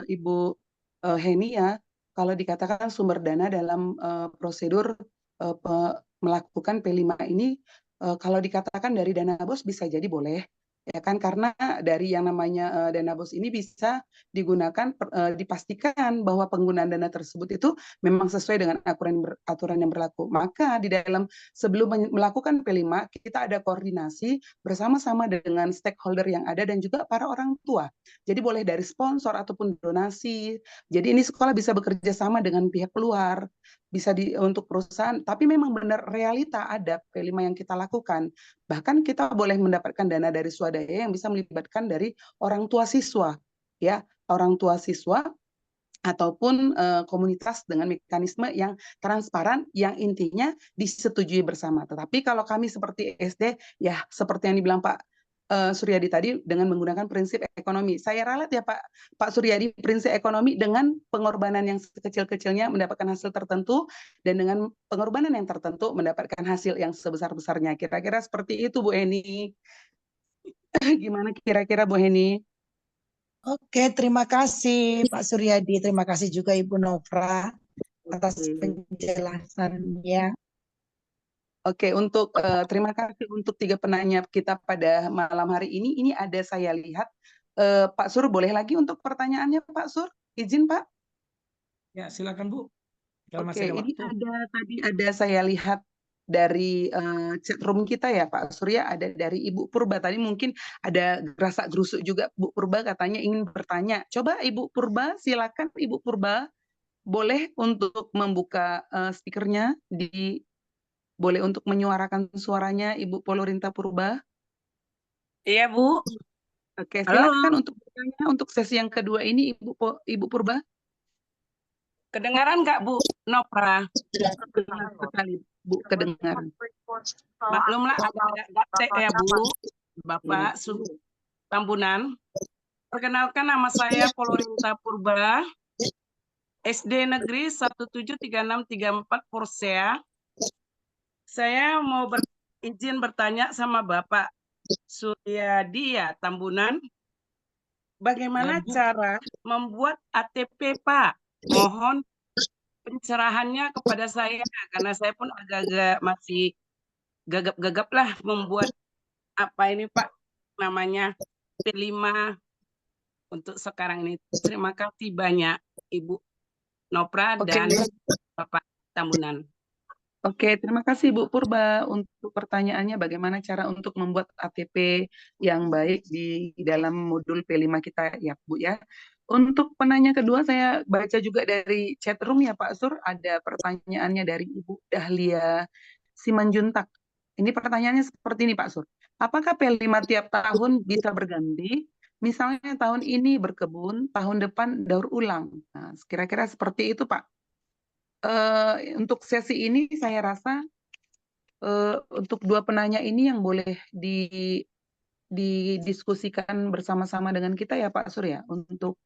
Ibu Heni ya, kalau dikatakan sumber dana dalam prosedur melakukan P5 ini, kalau dikatakan dari dana BOS bisa jadi boleh, ya kan, karena dari yang namanya dana BOS ini bisa digunakan dipastikan bahwa penggunaan dana tersebut itu memang sesuai dengan aturan yang berlaku. Maka di dalam sebelum melakukan P5 kita ada koordinasi bersama-sama dengan stakeholder yang ada dan juga para orang tua. Jadi boleh dari sponsor ataupun donasi. Jadi ini sekolah bisa bekerja sama dengan pihak luar, bisa untuk perusahaan, tapi memang benar realita ada P5 yang kita lakukan. Bahkan kita boleh mendapatkan dana dari swadaya yang bisa melibatkan dari orang tua siswa, ya, orang tua siswa ataupun komunitas dengan mekanisme yang transparan, yang intinya disetujui bersama. Tetapi kalau kami seperti SD, ya seperti yang dibilang Pak Suryadi tadi dengan menggunakan prinsip ekonomi. Saya ralat ya Pak Suryadi, prinsip ekonomi dengan pengorbanan yang sekecil-kecilnya mendapatkan hasil tertentu dan dengan pengorbanan yang tertentu mendapatkan hasil yang sebesar-besarnya. Kira-kira seperti itu Bu Heni. Gimana kira-kira Bu Heni? Oke, terima kasih Pak Suryadi. Terima kasih juga Ibu Nofra atas penjelasannya. Oke, untuk terima kasih untuk 3 penanya kita pada malam hari ini. Ini ada saya lihat Pak Sur, boleh lagi untuk pertanyaannya Pak Sur? Izin Pak? Ya, silakan Bu. Kalau Oke, masih ada ini waktu. tadi ada saya lihat dari chat room kita ya Pak Surya, ada dari Ibu Purba. Tadi mungkin ada gerasa gerusuk juga Bu Purba katanya ingin bertanya. Coba Ibu Purba, silakan Ibu Purba, boleh untuk membuka speakernya, boleh untuk menyuarakan suaranya Ibu Polorinta Purba. Iya, Bu. Oke, Halo, silakan untuk bertanya untuk sesi yang kedua ini Ibu Purba. kedengaran nggak Bu Nopra? Kedengaran sekali Bu, kedengaran. Maklumlah agak gaptek ya Bu, Bapak Tambunan. Perkenalkan, nama saya Polorinta Purba, SD Negeri 173634 Porsea. Saya mau izin bertanya sama Bapak Suryadi ya, Tambunan. Bagaimana Ya, Bu. cara membuat ATP, Pak? Mohon pencerahannya kepada saya, karena saya pun agak-agak masih gagap-gagap lah membuat apa ini Pak namanya P5 untuk sekarang ini. Terima kasih banyak Ibu Nopra Oke. dan Bapak Tambunan. Oke, terima kasih Bu Purba untuk pertanyaannya bagaimana cara untuk membuat ATP yang baik di dalam modul P5 kita ya Bu ya. Untuk penanya kedua saya baca juga dari chat room ya Pak Sur, ada pertanyaannya dari Ibu Dahlia Simanjuntak. Ini pertanyaannya seperti ini Pak Sur. Apakah P5 tiap tahun bisa berganti? Misalnya tahun ini berkebun, tahun depan daur ulang. Nah, kira-kira seperti itu Pak. Untuk sesi ini saya rasa untuk dua penanya ini yang boleh didiskusikan bersama-sama dengan kita ya Pak Surya untuk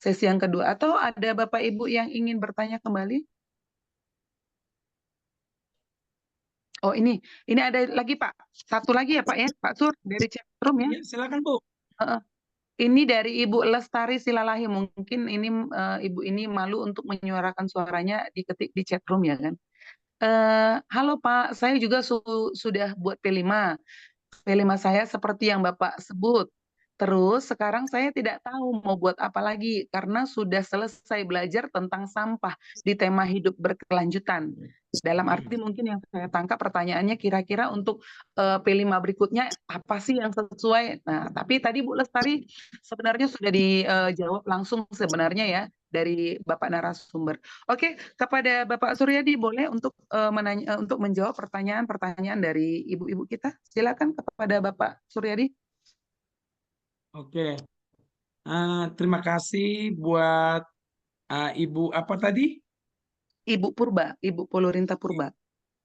sesi yang kedua. Atau ada Bapak Ibu yang ingin bertanya kembali? Oh ini ada lagi Pak. Satu lagi ya Pak ya, Pak Sur dari chat room ya. Ya, silakan Bu. Ini dari Ibu Lestari Silalahi. Mungkin ini Ibu ini malu untuk menyuarakan suaranya diketik di chat room ya kan. Halo Pak, saya juga sudah buat P5. P5 saya seperti yang Bapak sebut. Terus sekarang saya tidak tahu mau buat apa lagi karena sudah selesai belajar tentang sampah di tema hidup berkelanjutan. Dalam arti mungkin yang saya tangkap pertanyaannya kira-kira untuk P5 berikutnya apa sih yang sesuai. Nah, tapi tadi Bu Lestari sebenarnya sudah dijawab langsung sebenarnya ya dari Bapak narasumber. Oke, kepada Bapak Suryadi boleh untuk untuk menjawab pertanyaan-pertanyaan dari ibu-ibu kita. Silakan kepada Bapak Suryadi. Oke. Terima kasih buat Ibu apa tadi? Ibu Purba, Ibu Polorinta Purba.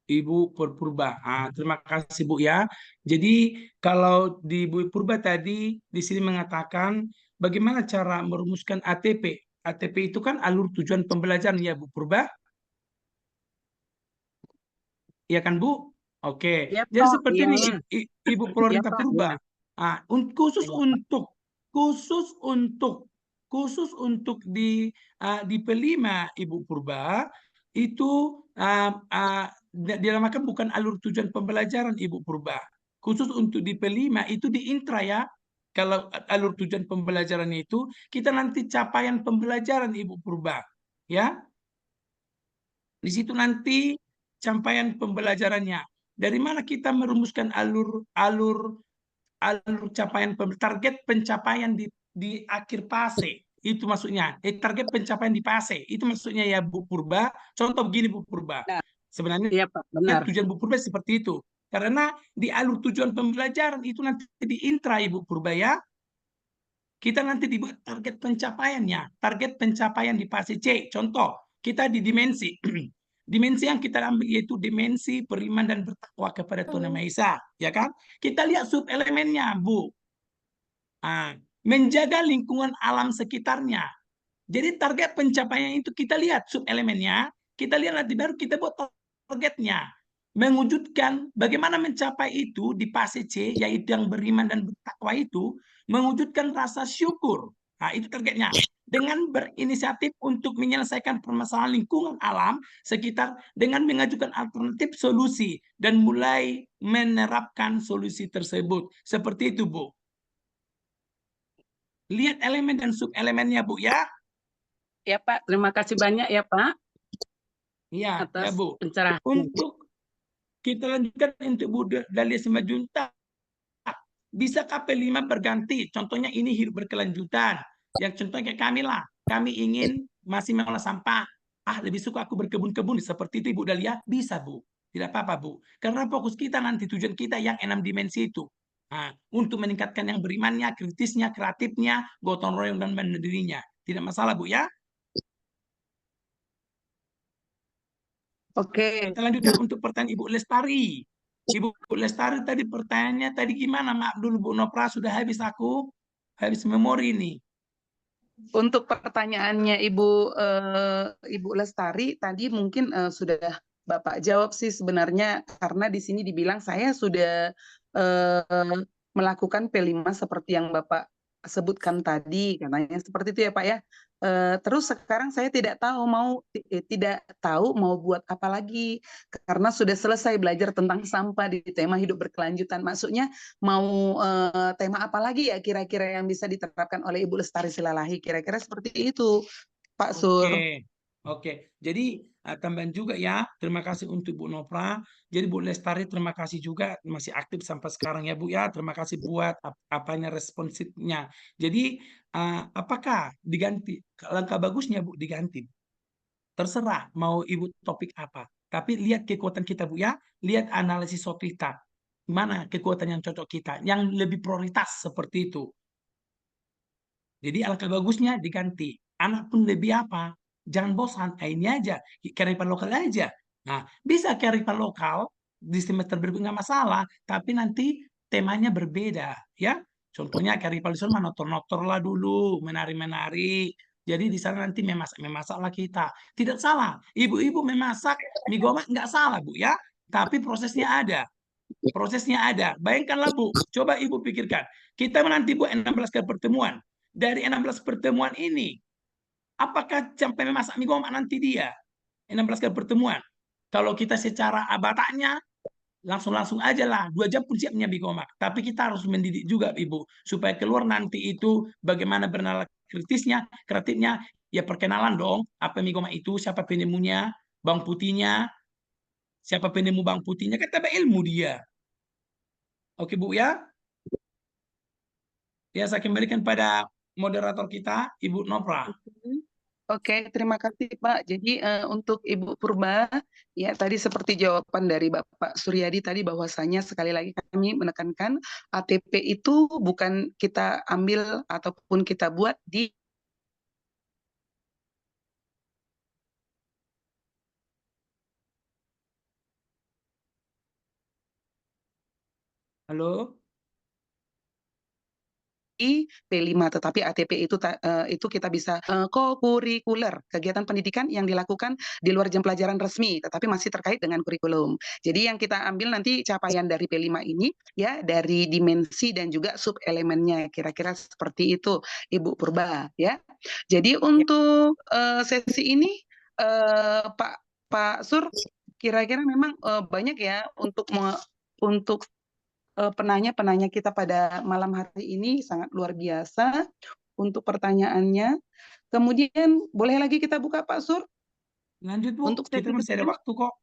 Ibu Purba. Terima kasih Bu ya. Jadi kalau di Bu Purba tadi di sini mengatakan bagaimana cara merumuskan ATP. ATP itu kan alur tujuan pembelajaran ya Bu Purba. Iya kan Bu? Oke. Ya, Jadi Pak. seperti Ya. ini Ibu Polorinta Ya, Pak. Purba. Khusus untuk di P5 Ibu Purba itu dinamakan bukan alur tujuan pembelajaran Ibu Purba. Khusus untuk di P5 itu di intra ya. Kalau alur tujuan pembelajarannya itu kita nanti capaian pembelajaran Ibu Purba. Ya. Di situ nanti capaian pembelajarannya. Dari mana kita merumuskan alur capaian target pencapaian di akhir fase. Itu maksudnya. Target pencapaian di fase. Itu maksudnya ya Bu Purba. Contoh begini Bu Purba. Nah, sebenarnya iya Pak, benar. tujuan Bu Purba seperti itu. Karena di alur tujuan pembelajaran itu nanti di intra Ibu Purba ya. Kita nanti dibuat target pencapaiannya. Target pencapaian di fase C. Contoh, kita di dimensi. Dimensi yang kita ambil yaitu dimensi beriman dan bertakwa kepada Tuhan Yang Maha Esa. Ya kan? Kita lihat sub-elemennya, Bu. Menjaga lingkungan alam sekitarnya. Jadi target pencapaian itu kita lihat sub-elemennya. Kita lihat nanti baru kita buat targetnya. Mewujudkan bagaimana mencapai itu di fase C, yaitu yang beriman dan bertakwa itu, mewujudkan rasa syukur. Nah, itu targetnya. Dengan berinisiatif untuk menyelesaikan permasalahan lingkungan alam sekitar dengan mengajukan alternatif solusi dan mulai menerapkan solusi tersebut. Seperti itu, Bu. Lihat elemen dan sub-elemennya, Bu, ya. Ya, Pak. Terima kasih banyak ya, Pak. Iya, atas ya, Bu. pencerahan. Untuk kita lanjutkan untuk Bu Dahlia Simanjuntak. Bisa KP5 berganti? Contohnya ini hidup berkelanjutan. Yang contohnya kayak kami lah. Kami ingin masih mengolah sampah. Lebih suka aku berkebun-kebun seperti itu Ibu Dahlia. Bisa Bu. Tidak apa-apa Bu. Karena fokus kita nanti tujuan kita yang 6 dimensi itu. Untuk meningkatkan yang berimannya, kritisnya, kreatifnya, gotong royong dan mandirinya. Tidak masalah Bu ya. Oke. Kita lanjutkan untuk pertanyaan Ibu Lestari. Ibu Lestari tadi pertanyaannya tadi gimana? Maaf dulu Bu Nopra, sudah habis aku. Habis memori nih. Untuk pertanyaannya Ibu Lestari tadi mungkin sudah Bapak jawab sih sebenarnya, karena di sini dibilang saya sudah melakukan P5 seperti yang Bapak sebutkan tadi, katanya seperti itu ya Pak ya. Terus sekarang saya tidak tahu mau buat apa lagi, karena sudah selesai belajar tentang sampah di tema hidup berkelanjutan. Maksudnya mau tema apa lagi ya kira-kira yang bisa diterapkan oleh Ibu Lestari Silalahi, kira-kira seperti itu Pak Sur. Oke. Jadi tambahan juga ya, terima kasih untuk Bu Nopra. Jadi Bu Lestari terima kasih juga masih aktif sampai sekarang ya Bu ya. Terima kasih buat apanya responsifnya. Jadi apakah diganti? Langkah bagusnya Bu diganti. Terserah mau Ibu topik apa. Tapi lihat kekuatan kita Bu ya. Lihat analisis kita. Mana kekuatan yang cocok kita, yang lebih prioritas seperti itu. Jadi alangkah bagusnya diganti. Anak pun lebih apa? Jangan bosan, ini aja, kearifan lokal aja. Nah, bisa kearifan lokal di semester berikutnya nggak masalah, tapi nanti temanya berbeda, ya. Contohnya kearifan lokal notor-notor lah dulu, menari-menari. Jadi di sana nanti memasak lah kita. Tidak salah, ibu-ibu memasak mie gomak nggak salah Bu ya, tapi prosesnya ada. Bayangkanlah Bu, coba Ibu pikirkan. Kita nanti buat 16 kali pertemuan. Dari 16 pertemuan ini, apakah sampai memasak mie gomak nanti dia? 16 kali pertemuan. Kalau kita secara abatanya, langsung aja lah. 2 jam pun siapnya mie gomak. Tapi kita harus mendidik juga Ibu. Supaya keluar nanti itu bagaimana bernalar kritisnya, kreatifnya. Ya perkenalan dong, apa mie gomak itu, siapa penemunya, bawang putihnya, siapa penemu bawang putihnya, kan tambah ilmu dia. Oke Bu ya. Ya, saya kembalikan pada moderator kita, Ibu Nopra. Oke, terima kasih Pak. Jadi untuk Ibu Purba, ya tadi seperti jawaban dari Bapak Suryadi tadi bahwasanya sekali lagi kami menekankan ATP itu bukan kita ambil ataupun kita buat di Halo? P5, tetapi ATP itu kita bisa co-kurikuler, kegiatan pendidikan yang dilakukan di luar jam pelajaran resmi, tetapi masih terkait dengan kurikulum. Jadi yang kita ambil nanti capaian dari P5 ini ya dari dimensi dan juga sub elemennya, kira-kira seperti itu Ibu Purba ya. Jadi untuk sesi ini Pak Sur, kira-kira memang banyak ya untuk penanya-penanya kita pada malam hari ini sangat luar biasa untuk pertanyaannya. Kemudian boleh lagi kita buka Pak Sur? Lanjut Bu, Untuk kita sesi masih ada waktu kok.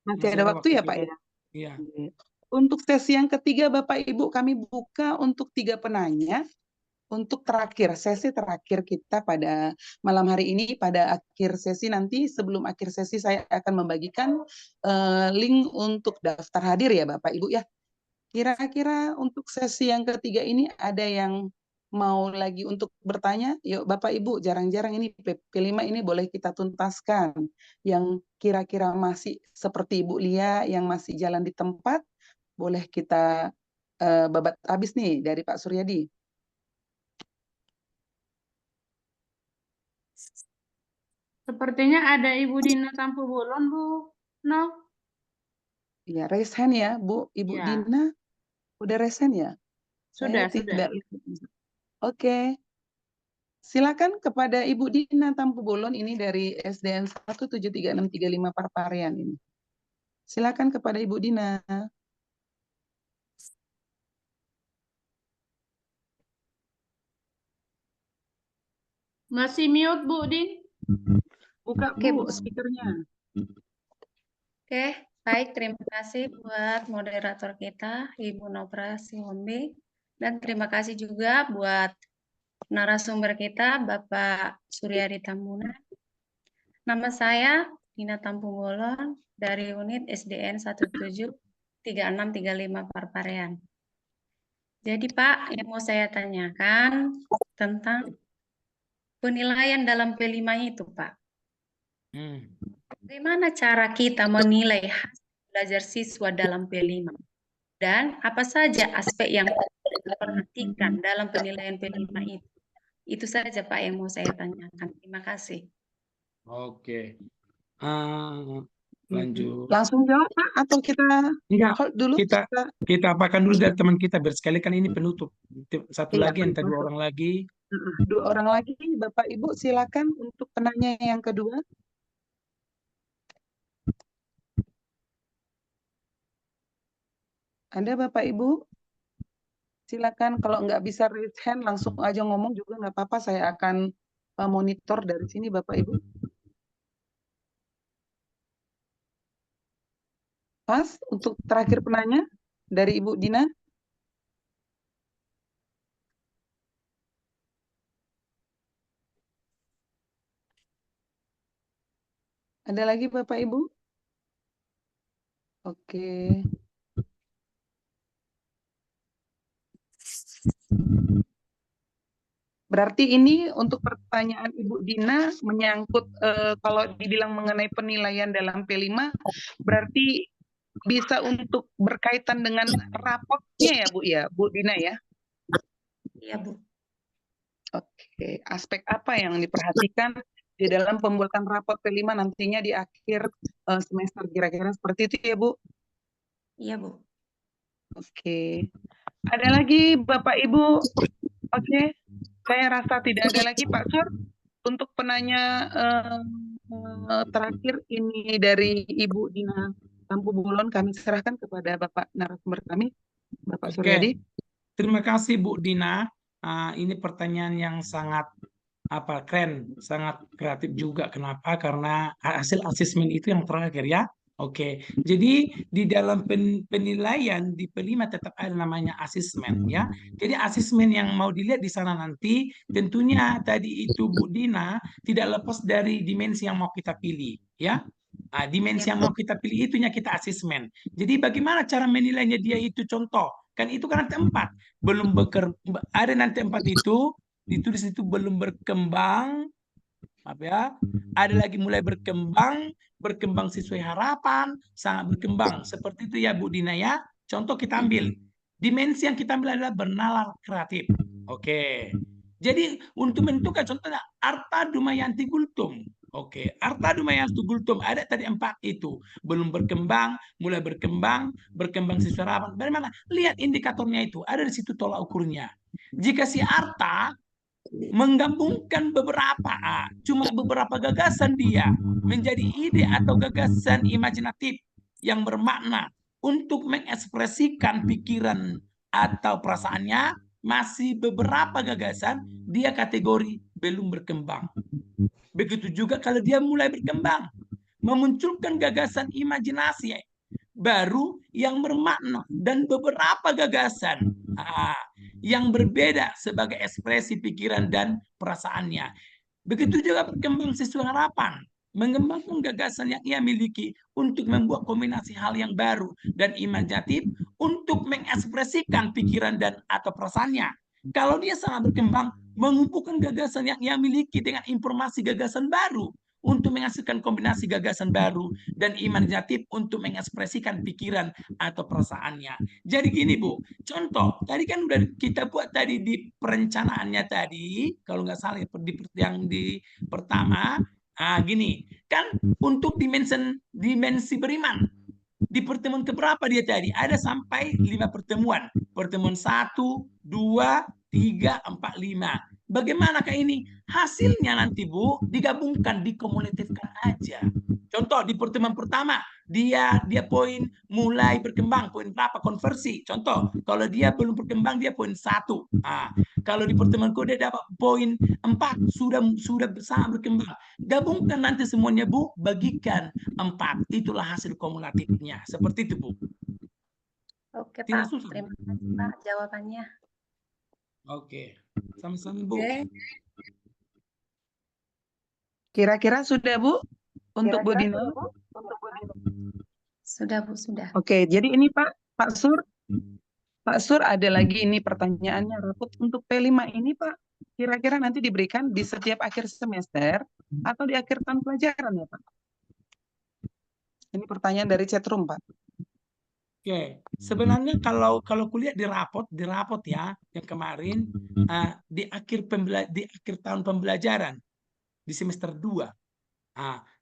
Masih ada waktu ya Pak ya? Iya. Untuk sesi yang ketiga Bapak Ibu kami buka untuk 3 penanya. Untuk terakhir, sesi terakhir kita pada malam hari ini, pada akhir sesi nanti, sebelum akhir sesi saya akan membagikan link untuk daftar hadir ya Bapak Ibu ya. Kira-kira untuk sesi yang ketiga ini ada yang mau lagi untuk bertanya? Yuk Bapak Ibu, jarang-jarang ini P5 ini boleh kita tuntaskan. Yang kira-kira masih seperti Ibu Lia yang masih jalan di tempat, boleh kita babat habis nih dari Pak Suryadi. Sepertinya ada Ibu Dina Tampu Bolon, Bu. No? Ya, raise hand ya, Bu. Ibu Ya. Dina, udah raise hand ya? Sudah, Saya tidak. Oke. Silakan kepada Ibu Dina Tampu Bolon ini dari SDN 17363 Parparian ini. Silakan kepada Ibu Dina. Masih mute, Bu Din? Buka Oke, Bu Bu. speakernya. Oke, Baik, terima kasih buat moderator kita, Ibu Nofra Sihombe. Dan terima kasih juga buat narasumber kita, Bapak Suryadi Tambunan. Nama saya Nina Tampu Bolon dari unit SDN 173635 Parparean. Jadi Pak, yang mau saya tanyakan tentang penilaian dalam P5 itu Pak. Bagaimana cara kita menilai hasil belajar siswa dalam P5? Dan apa saja aspek yang diperhatikan dalam penilaian P5 itu? Itu saja Pak yang mau saya tanyakan. Terima kasih. Oke. Lanjut. Langsung jawab Pak atau kita Enggak, hold dulu? kita apakan dulu dari teman kita biar sekali kan ini penutup. Satu Iya, lagi, entah penutup. 2 orang lagi. 2 orang lagi, Bapak Ibu silakan untuk penanya yang kedua. Ada Bapak Ibu? Silakan, kalau nggak bisa raise hand langsung aja ngomong juga nggak apa-apa. Saya akan monitor dari sini Bapak Ibu. Pas untuk terakhir penanya dari Ibu Dina. Ada lagi Bapak Ibu? Oke. Berarti ini untuk pertanyaan Ibu Dina menyangkut kalau dibilang mengenai penilaian dalam P5, berarti bisa untuk berkaitan dengan rapotnya ya Bu ya, Bu Dina ya? Iya Bu. Oke, aspek apa yang diperhatikan di dalam pembuatan rapot P5 nantinya di akhir semester kira-kira seperti itu ya Bu? Iya Bu. Oke. Ada lagi Bapak Ibu? Oke. Saya rasa tidak ada lagi Pak Sur. Untuk penanya terakhir ini dari Ibu Dina Tampu Bolon, kami serahkan kepada Bapak narasumber kami, Bapak Suryadi. Terima kasih Bu Dina. Ini pertanyaan yang sangat keren, sangat kreatif juga. Kenapa? Karena hasil asesmen itu yang terakhir ya. Oke, jadi di dalam penilaian di P5 tetap ada namanya asesmen ya. Jadi asesmen yang mau dilihat di sana nanti tentunya tadi itu Bu Dina tidak lepas dari dimensi yang mau kita pilih ya. Dimensi yang mau kita pilih itunya kita asesmen. Jadi bagaimana cara menilainya dia itu contoh. Kan itu kan nanti 4 belum ada nanti 4 itu ditulis itu belum berkembang, maaf ya, ada lagi mulai berkembang sesuai harapan, sangat berkembang. Seperti itu ya Bu Dina ya. Contoh kita ambil, dimensi yang kita ambil adalah bernalar kreatif. Oke. Jadi untuk menentukan contohnya Arta Dumayanti Gultum. Oke, Arta Dumayanti Gultum ada tadi 4 itu. Belum berkembang, mulai berkembang sesuai harapan. Bagaimana? Lihat indikatornya itu, ada di situ tolak ukurnya. Jika si Arta menggabungkan cuma beberapa gagasan dia menjadi ide atau gagasan imajinatif yang bermakna untuk mengekspresikan pikiran atau perasaannya, masih beberapa gagasan dia kategori belum berkembang. Begitu juga kalau dia mulai berkembang, memunculkan gagasan imajinasi baru yang bermakna dan beberapa gagasan yang berbeda sebagai ekspresi pikiran dan perasaannya. Begitu juga berkembang sesuai harapan, mengembangkan gagasan yang ia miliki untuk membuat kombinasi hal yang baru dan imajinatif untuk mengekspresikan pikiran dan atau perasaannya. Kalau dia sangat berkembang, mengumpulkan gagasan yang ia miliki dengan informasi gagasan baru untuk menghasilkan kombinasi gagasan baru dan imajinatif untuk mengekspresikan pikiran atau perasaannya. Jadi gini Bu, contoh tadi kan udah kita buat tadi di perencanaannya tadi, kalau nggak salah yang di pertama, gini kan untuk dimensi beriman. Di pertemuan keberapa dia tadi? Ada sampai 5 pertemuan. Pertemuan 1, 2, 3, 4, 5. Bagaimanakah ini? Hasilnya nanti Bu digabungkan, dikumulatifkan aja. Contoh di pertemuan pertama dia poin mulai berkembang, poin berapa konversi. Contoh, kalau dia belum berkembang dia poin 1. Kalau di pertemuanku dia dapat poin 4, sudah sangat berkembang. Gabungkan nanti semuanya Bu, bagikan 4. Itulah hasil kumulatifnya. Seperti itu Bu. Oke Tidak Pak, susah. terima kasih Pak jawabannya. Oke, sama-sama Bu. Oke. Kira-kira sudah Bu untuk Bu Dina? Sudah Bu, sudah. Oke, jadi ini Pak Sur. Pak Sur, ada lagi ini pertanyaannya, rapot untuk P5 ini Pak, kira-kira nanti diberikan di setiap akhir semester atau di akhir tahun pelajaran ya Pak? Ini pertanyaan dari chatroom Pak. Oke, sebenarnya kalau kuliah di rapot ya yang kemarin di akhir tahun pembelajaran di semester 2.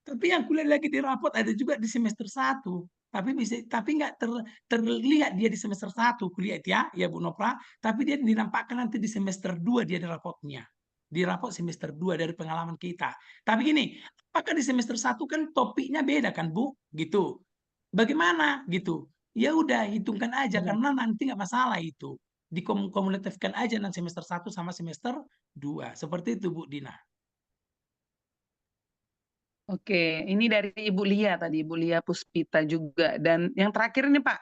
Tapi yang kuliah lagi di rapot ada juga di semester 1. Tapi nggak terlihat dia di semester 1 kuliah ya Bu Nopra, tapi dia dinampakkan nanti di semester 2 dia di rapotnya. Di rapot semester 2 dari pengalaman kita. Tapi gini, apakah di semester 1 kan topiknya beda kan Bu? Gitu. Bagaimana gitu? Ya udah hitungkan aja karena nanti nggak masalah itu. Dikumulatifkan aja nanti semester 1 sama semester 2. Seperti itu Bu Dina. Oke, ini dari Ibu Lia tadi, Ibu Lia Puspita juga. Dan yang terakhir nih Pak,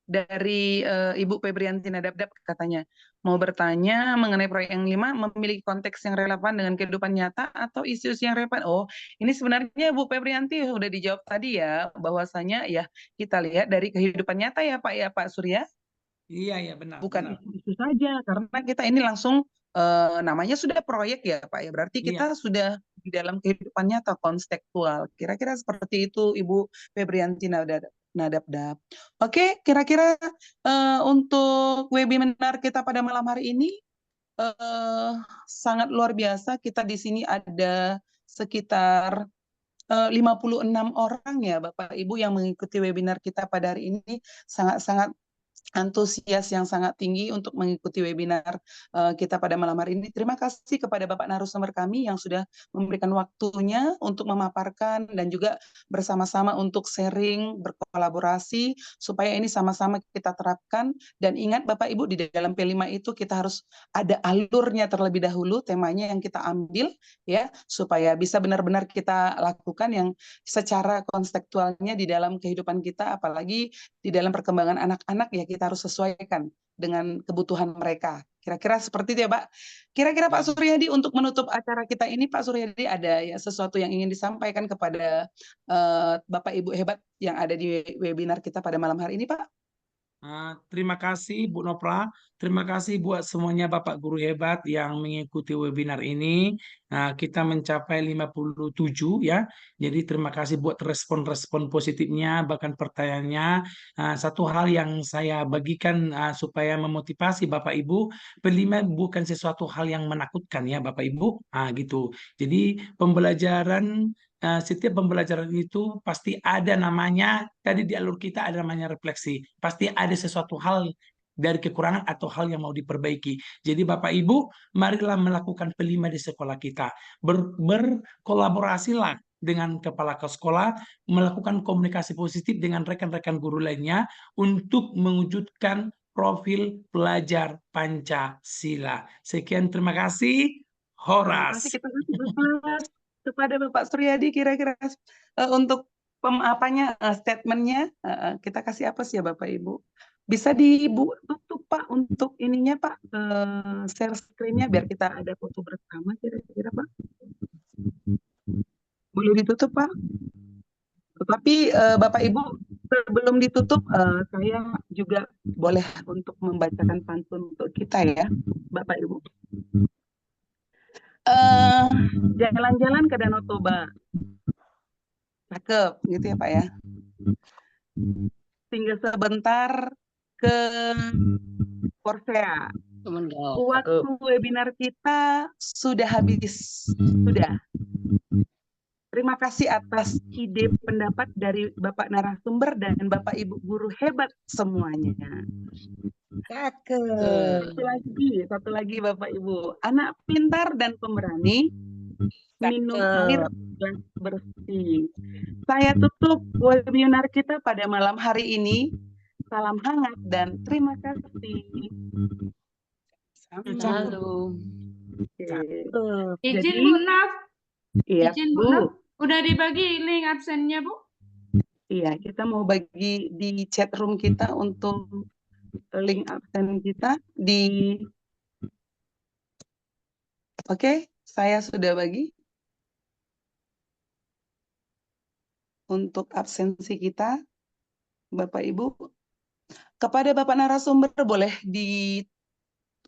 dari Ibu Febrianti Nadabdab katanya, mau bertanya mengenai proyek yang 5, memiliki konteks yang relevan dengan kehidupan nyata atau isu-isu yang relevan. Oh, ini sebenarnya Bu Febrianti sudah dijawab tadi ya, bahwasanya ya kita lihat dari kehidupan nyata ya Pak Surya. Iya, benar. Bukan benar. isu saja, karena kita ini langsung namanya sudah proyek ya Pak ya, berarti kita sudah di dalam kehidupan nyata konstekstual. Kira-kira seperti itu Ibu Febrianti Nadabdab. Oke, kira-kira untuk webinar kita pada malam hari ini sangat luar biasa. Kita di sini ada sekitar 56 orang ya Bapak Ibu yang mengikuti webinar kita pada hari ini, sangat-sangat antusias yang sangat tinggi untuk mengikuti webinar kita pada malam hari ini. Terima kasih kepada Bapak narasumber kami yang sudah memberikan waktunya untuk memaparkan dan juga bersama-sama untuk sharing, berkolaborasi supaya ini sama-sama kita terapkan. Dan ingat Bapak Ibu, di dalam P5 itu kita harus ada alurnya terlebih dahulu, temanya yang kita ambil ya, supaya bisa benar-benar kita lakukan yang secara konstekstualnya di dalam kehidupan kita, apalagi di dalam perkembangan anak-anak ya, kita harus sesuaikan dengan kebutuhan mereka. Kira-kira seperti itu ya Pak. Kira-kira Pak Suryadi untuk menutup acara kita ini, Pak Suryadi ada ya sesuatu yang ingin disampaikan kepada Bapak Ibu hebat yang ada di webinar kita pada malam hari ini Pak? Terima kasih Bu Nopra, terima kasih buat semuanya Bapak Guru hebat yang mengikuti webinar ini. Kita mencapai 57 ya, jadi terima kasih buat respon-respon positifnya, bahkan pertanyaannya. Satu hal yang saya bagikan supaya memotivasi Bapak Ibu, P5 bukan sesuatu hal yang menakutkan ya Bapak Ibu, gitu. Jadi setiap pembelajaran itu pasti ada namanya, tadi di alur kita ada namanya refleksi, pasti ada sesuatu hal dari kekurangan atau hal yang mau diperbaiki. Jadi Bapak Ibu, marilah melakukan P5 di sekolah kita, berkolaborasilah dengan kepala sekolah, melakukan komunikasi positif dengan rekan-rekan guru lainnya untuk mewujudkan profil pelajar Pancasila. Sekian, terima kasih. Horas. Terima kasih kepada Bapak Suryadi, kira-kira untuk statementnya kita kasih apa sih ya Bapak Ibu? Bisa tutup Pak untuk ininya Pak, share screen-nya biar kita ada foto bersama kira-kira Pak. Boleh ditutup Pak? Tetapi Bapak Ibu sebelum ditutup saya juga boleh untuk membacakan pantun untuk kita ya Bapak Ibu. Jalan-jalan ke Danau Toba. Cakep gitu ya Pak ya. Tinggal sebentar ke Korsea. Waktu webinar kita sudah habis. Sudah. Terima kasih atas ide pendapat dari Bapak narasumber dan Bapak Ibu guru hebat semuanya. Satu lagi Bapak Ibu, anak pintar dan pemberani minum air dan bersih. Saya tutup webinar kita pada malam hari ini. Salam hangat dan terima kasih. Halo. Izin Jadi, Bu Naf, iya, izin Bu Naf, udah dibagi link absennya Bu? Iya, kita mau bagi di chat room kita untuk link absen kita di. Oke, saya sudah bagi untuk absensi kita, Bapak Ibu. Kepada Bapak narasumber boleh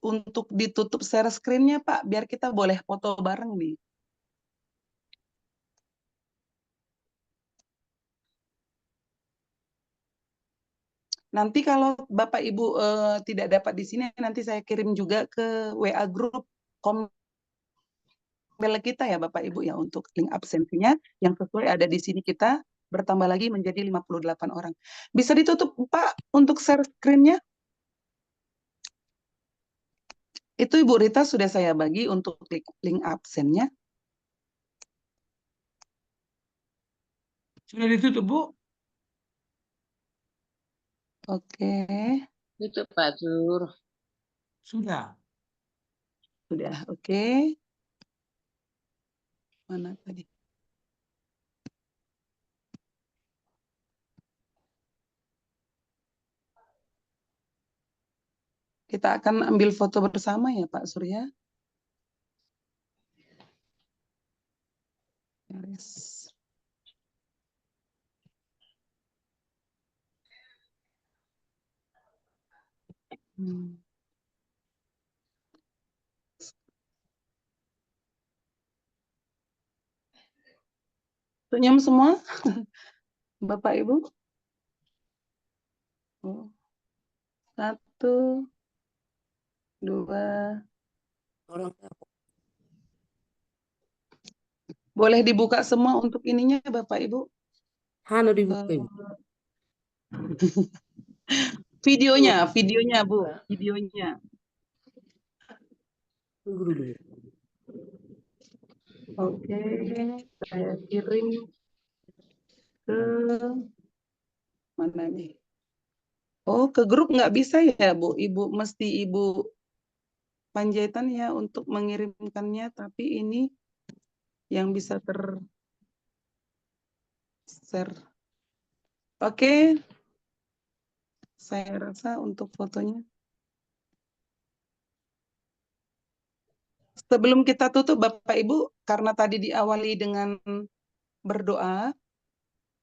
untuk ditutup share screen-nya, Pak, biar kita boleh foto bareng nih. Nanti kalau Bapak Ibu tidak dapat di sini, nanti saya kirim juga ke WA grup Komel kita ya Bapak Ibu ya, untuk link absensinya yang sesuai ada di sini kita bertambah lagi menjadi 58 orang. Bisa ditutup Pak untuk share screen-nya? Itu Ibu Rita sudah saya bagi untuk link absennya. Sudah ditutup, Bu? Oke. Tutup Pak Sur. Sudah. Sudah, oke. Mana tadi? Kita akan ambil foto bersama ya Pak Surya. Yes. Senyum semua, Bapak Ibu. Oh. 1, 2. Boleh dibuka semua untuk ininya Bapak Ibu. Hano dibuka Ibu. Videonya Bu, videonya. Tunggu dulu. Oke, saya kirim ke mana nih? Oh, ke grup nggak bisa ya Bu, Ibu mesti Ibu Panjaitan ya untuk mengirimkannya, tapi ini yang bisa share. Oke, saya rasa untuk fotonya. Sebelum kita tutup Bapak Ibu, karena tadi diawali dengan berdoa,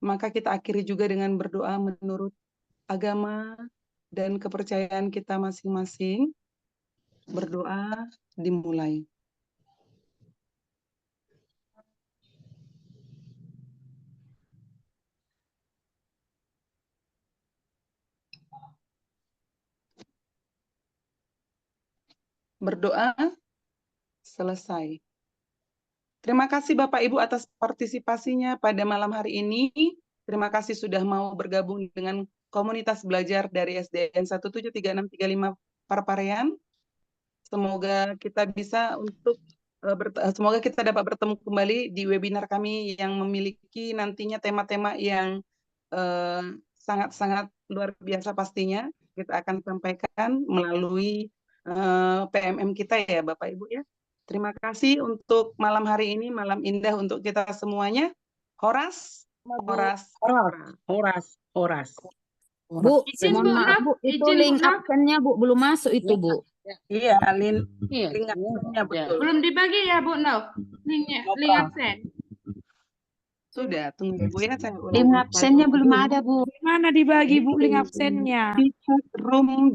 maka kita akhiri juga dengan berdoa menurut agama dan kepercayaan kita masing-masing. Berdoa dimulai. Berdoa selesai. Terima kasih Bapak Ibu atas partisipasinya pada malam hari ini. Terima kasih sudah mau bergabung dengan komunitas belajar dari SDN 173635 Parparean. Semoga kita bisa semoga kita dapat bertemu kembali di webinar kami yang memiliki nantinya tema-tema yang sangat-sangat luar biasa pastinya. Kita akan sampaikan melalui PMM kita ya Bapak Ibu ya. Terima kasih untuk malam hari ini, malam indah untuk kita semuanya. Horas. Bu, Izin mohon Bu maaf Naf, Bu, itu izin Bu link Naf. absennya Bu belum masuk itu Bu. Iya, link Iya. absennya betul. Belum dibagi ya Bu Naf, linknya, link absen. Sudah, tunggu Bu ya. Saya Link ulangi absennya sekali belum lagi. ada Bu. Mana dibagi Bu link absennya? Di chat room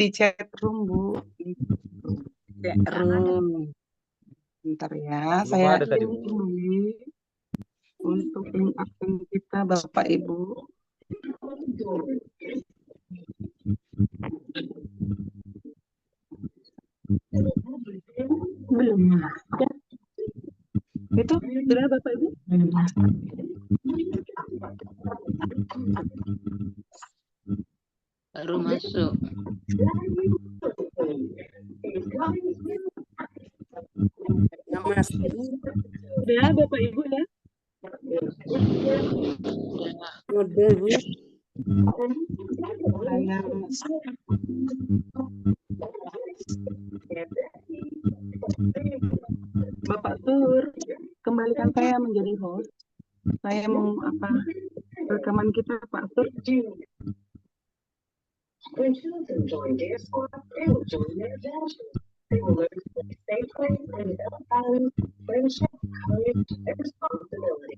Bu. Chat room. Bentar ya, saya kirim kembali untuk link absen kita Bapak Ibu. Belum ada. Itu sudah Bapak Ibu? Baru masuk. Sudah Bapak Ibu ya? Mode, Bu. Bapak Sur, kembalikan saya menjadi host. Saya mau rekaman kita, Pak Sur. They will learn to play safely and develop values, friendship, courage, and responsibility.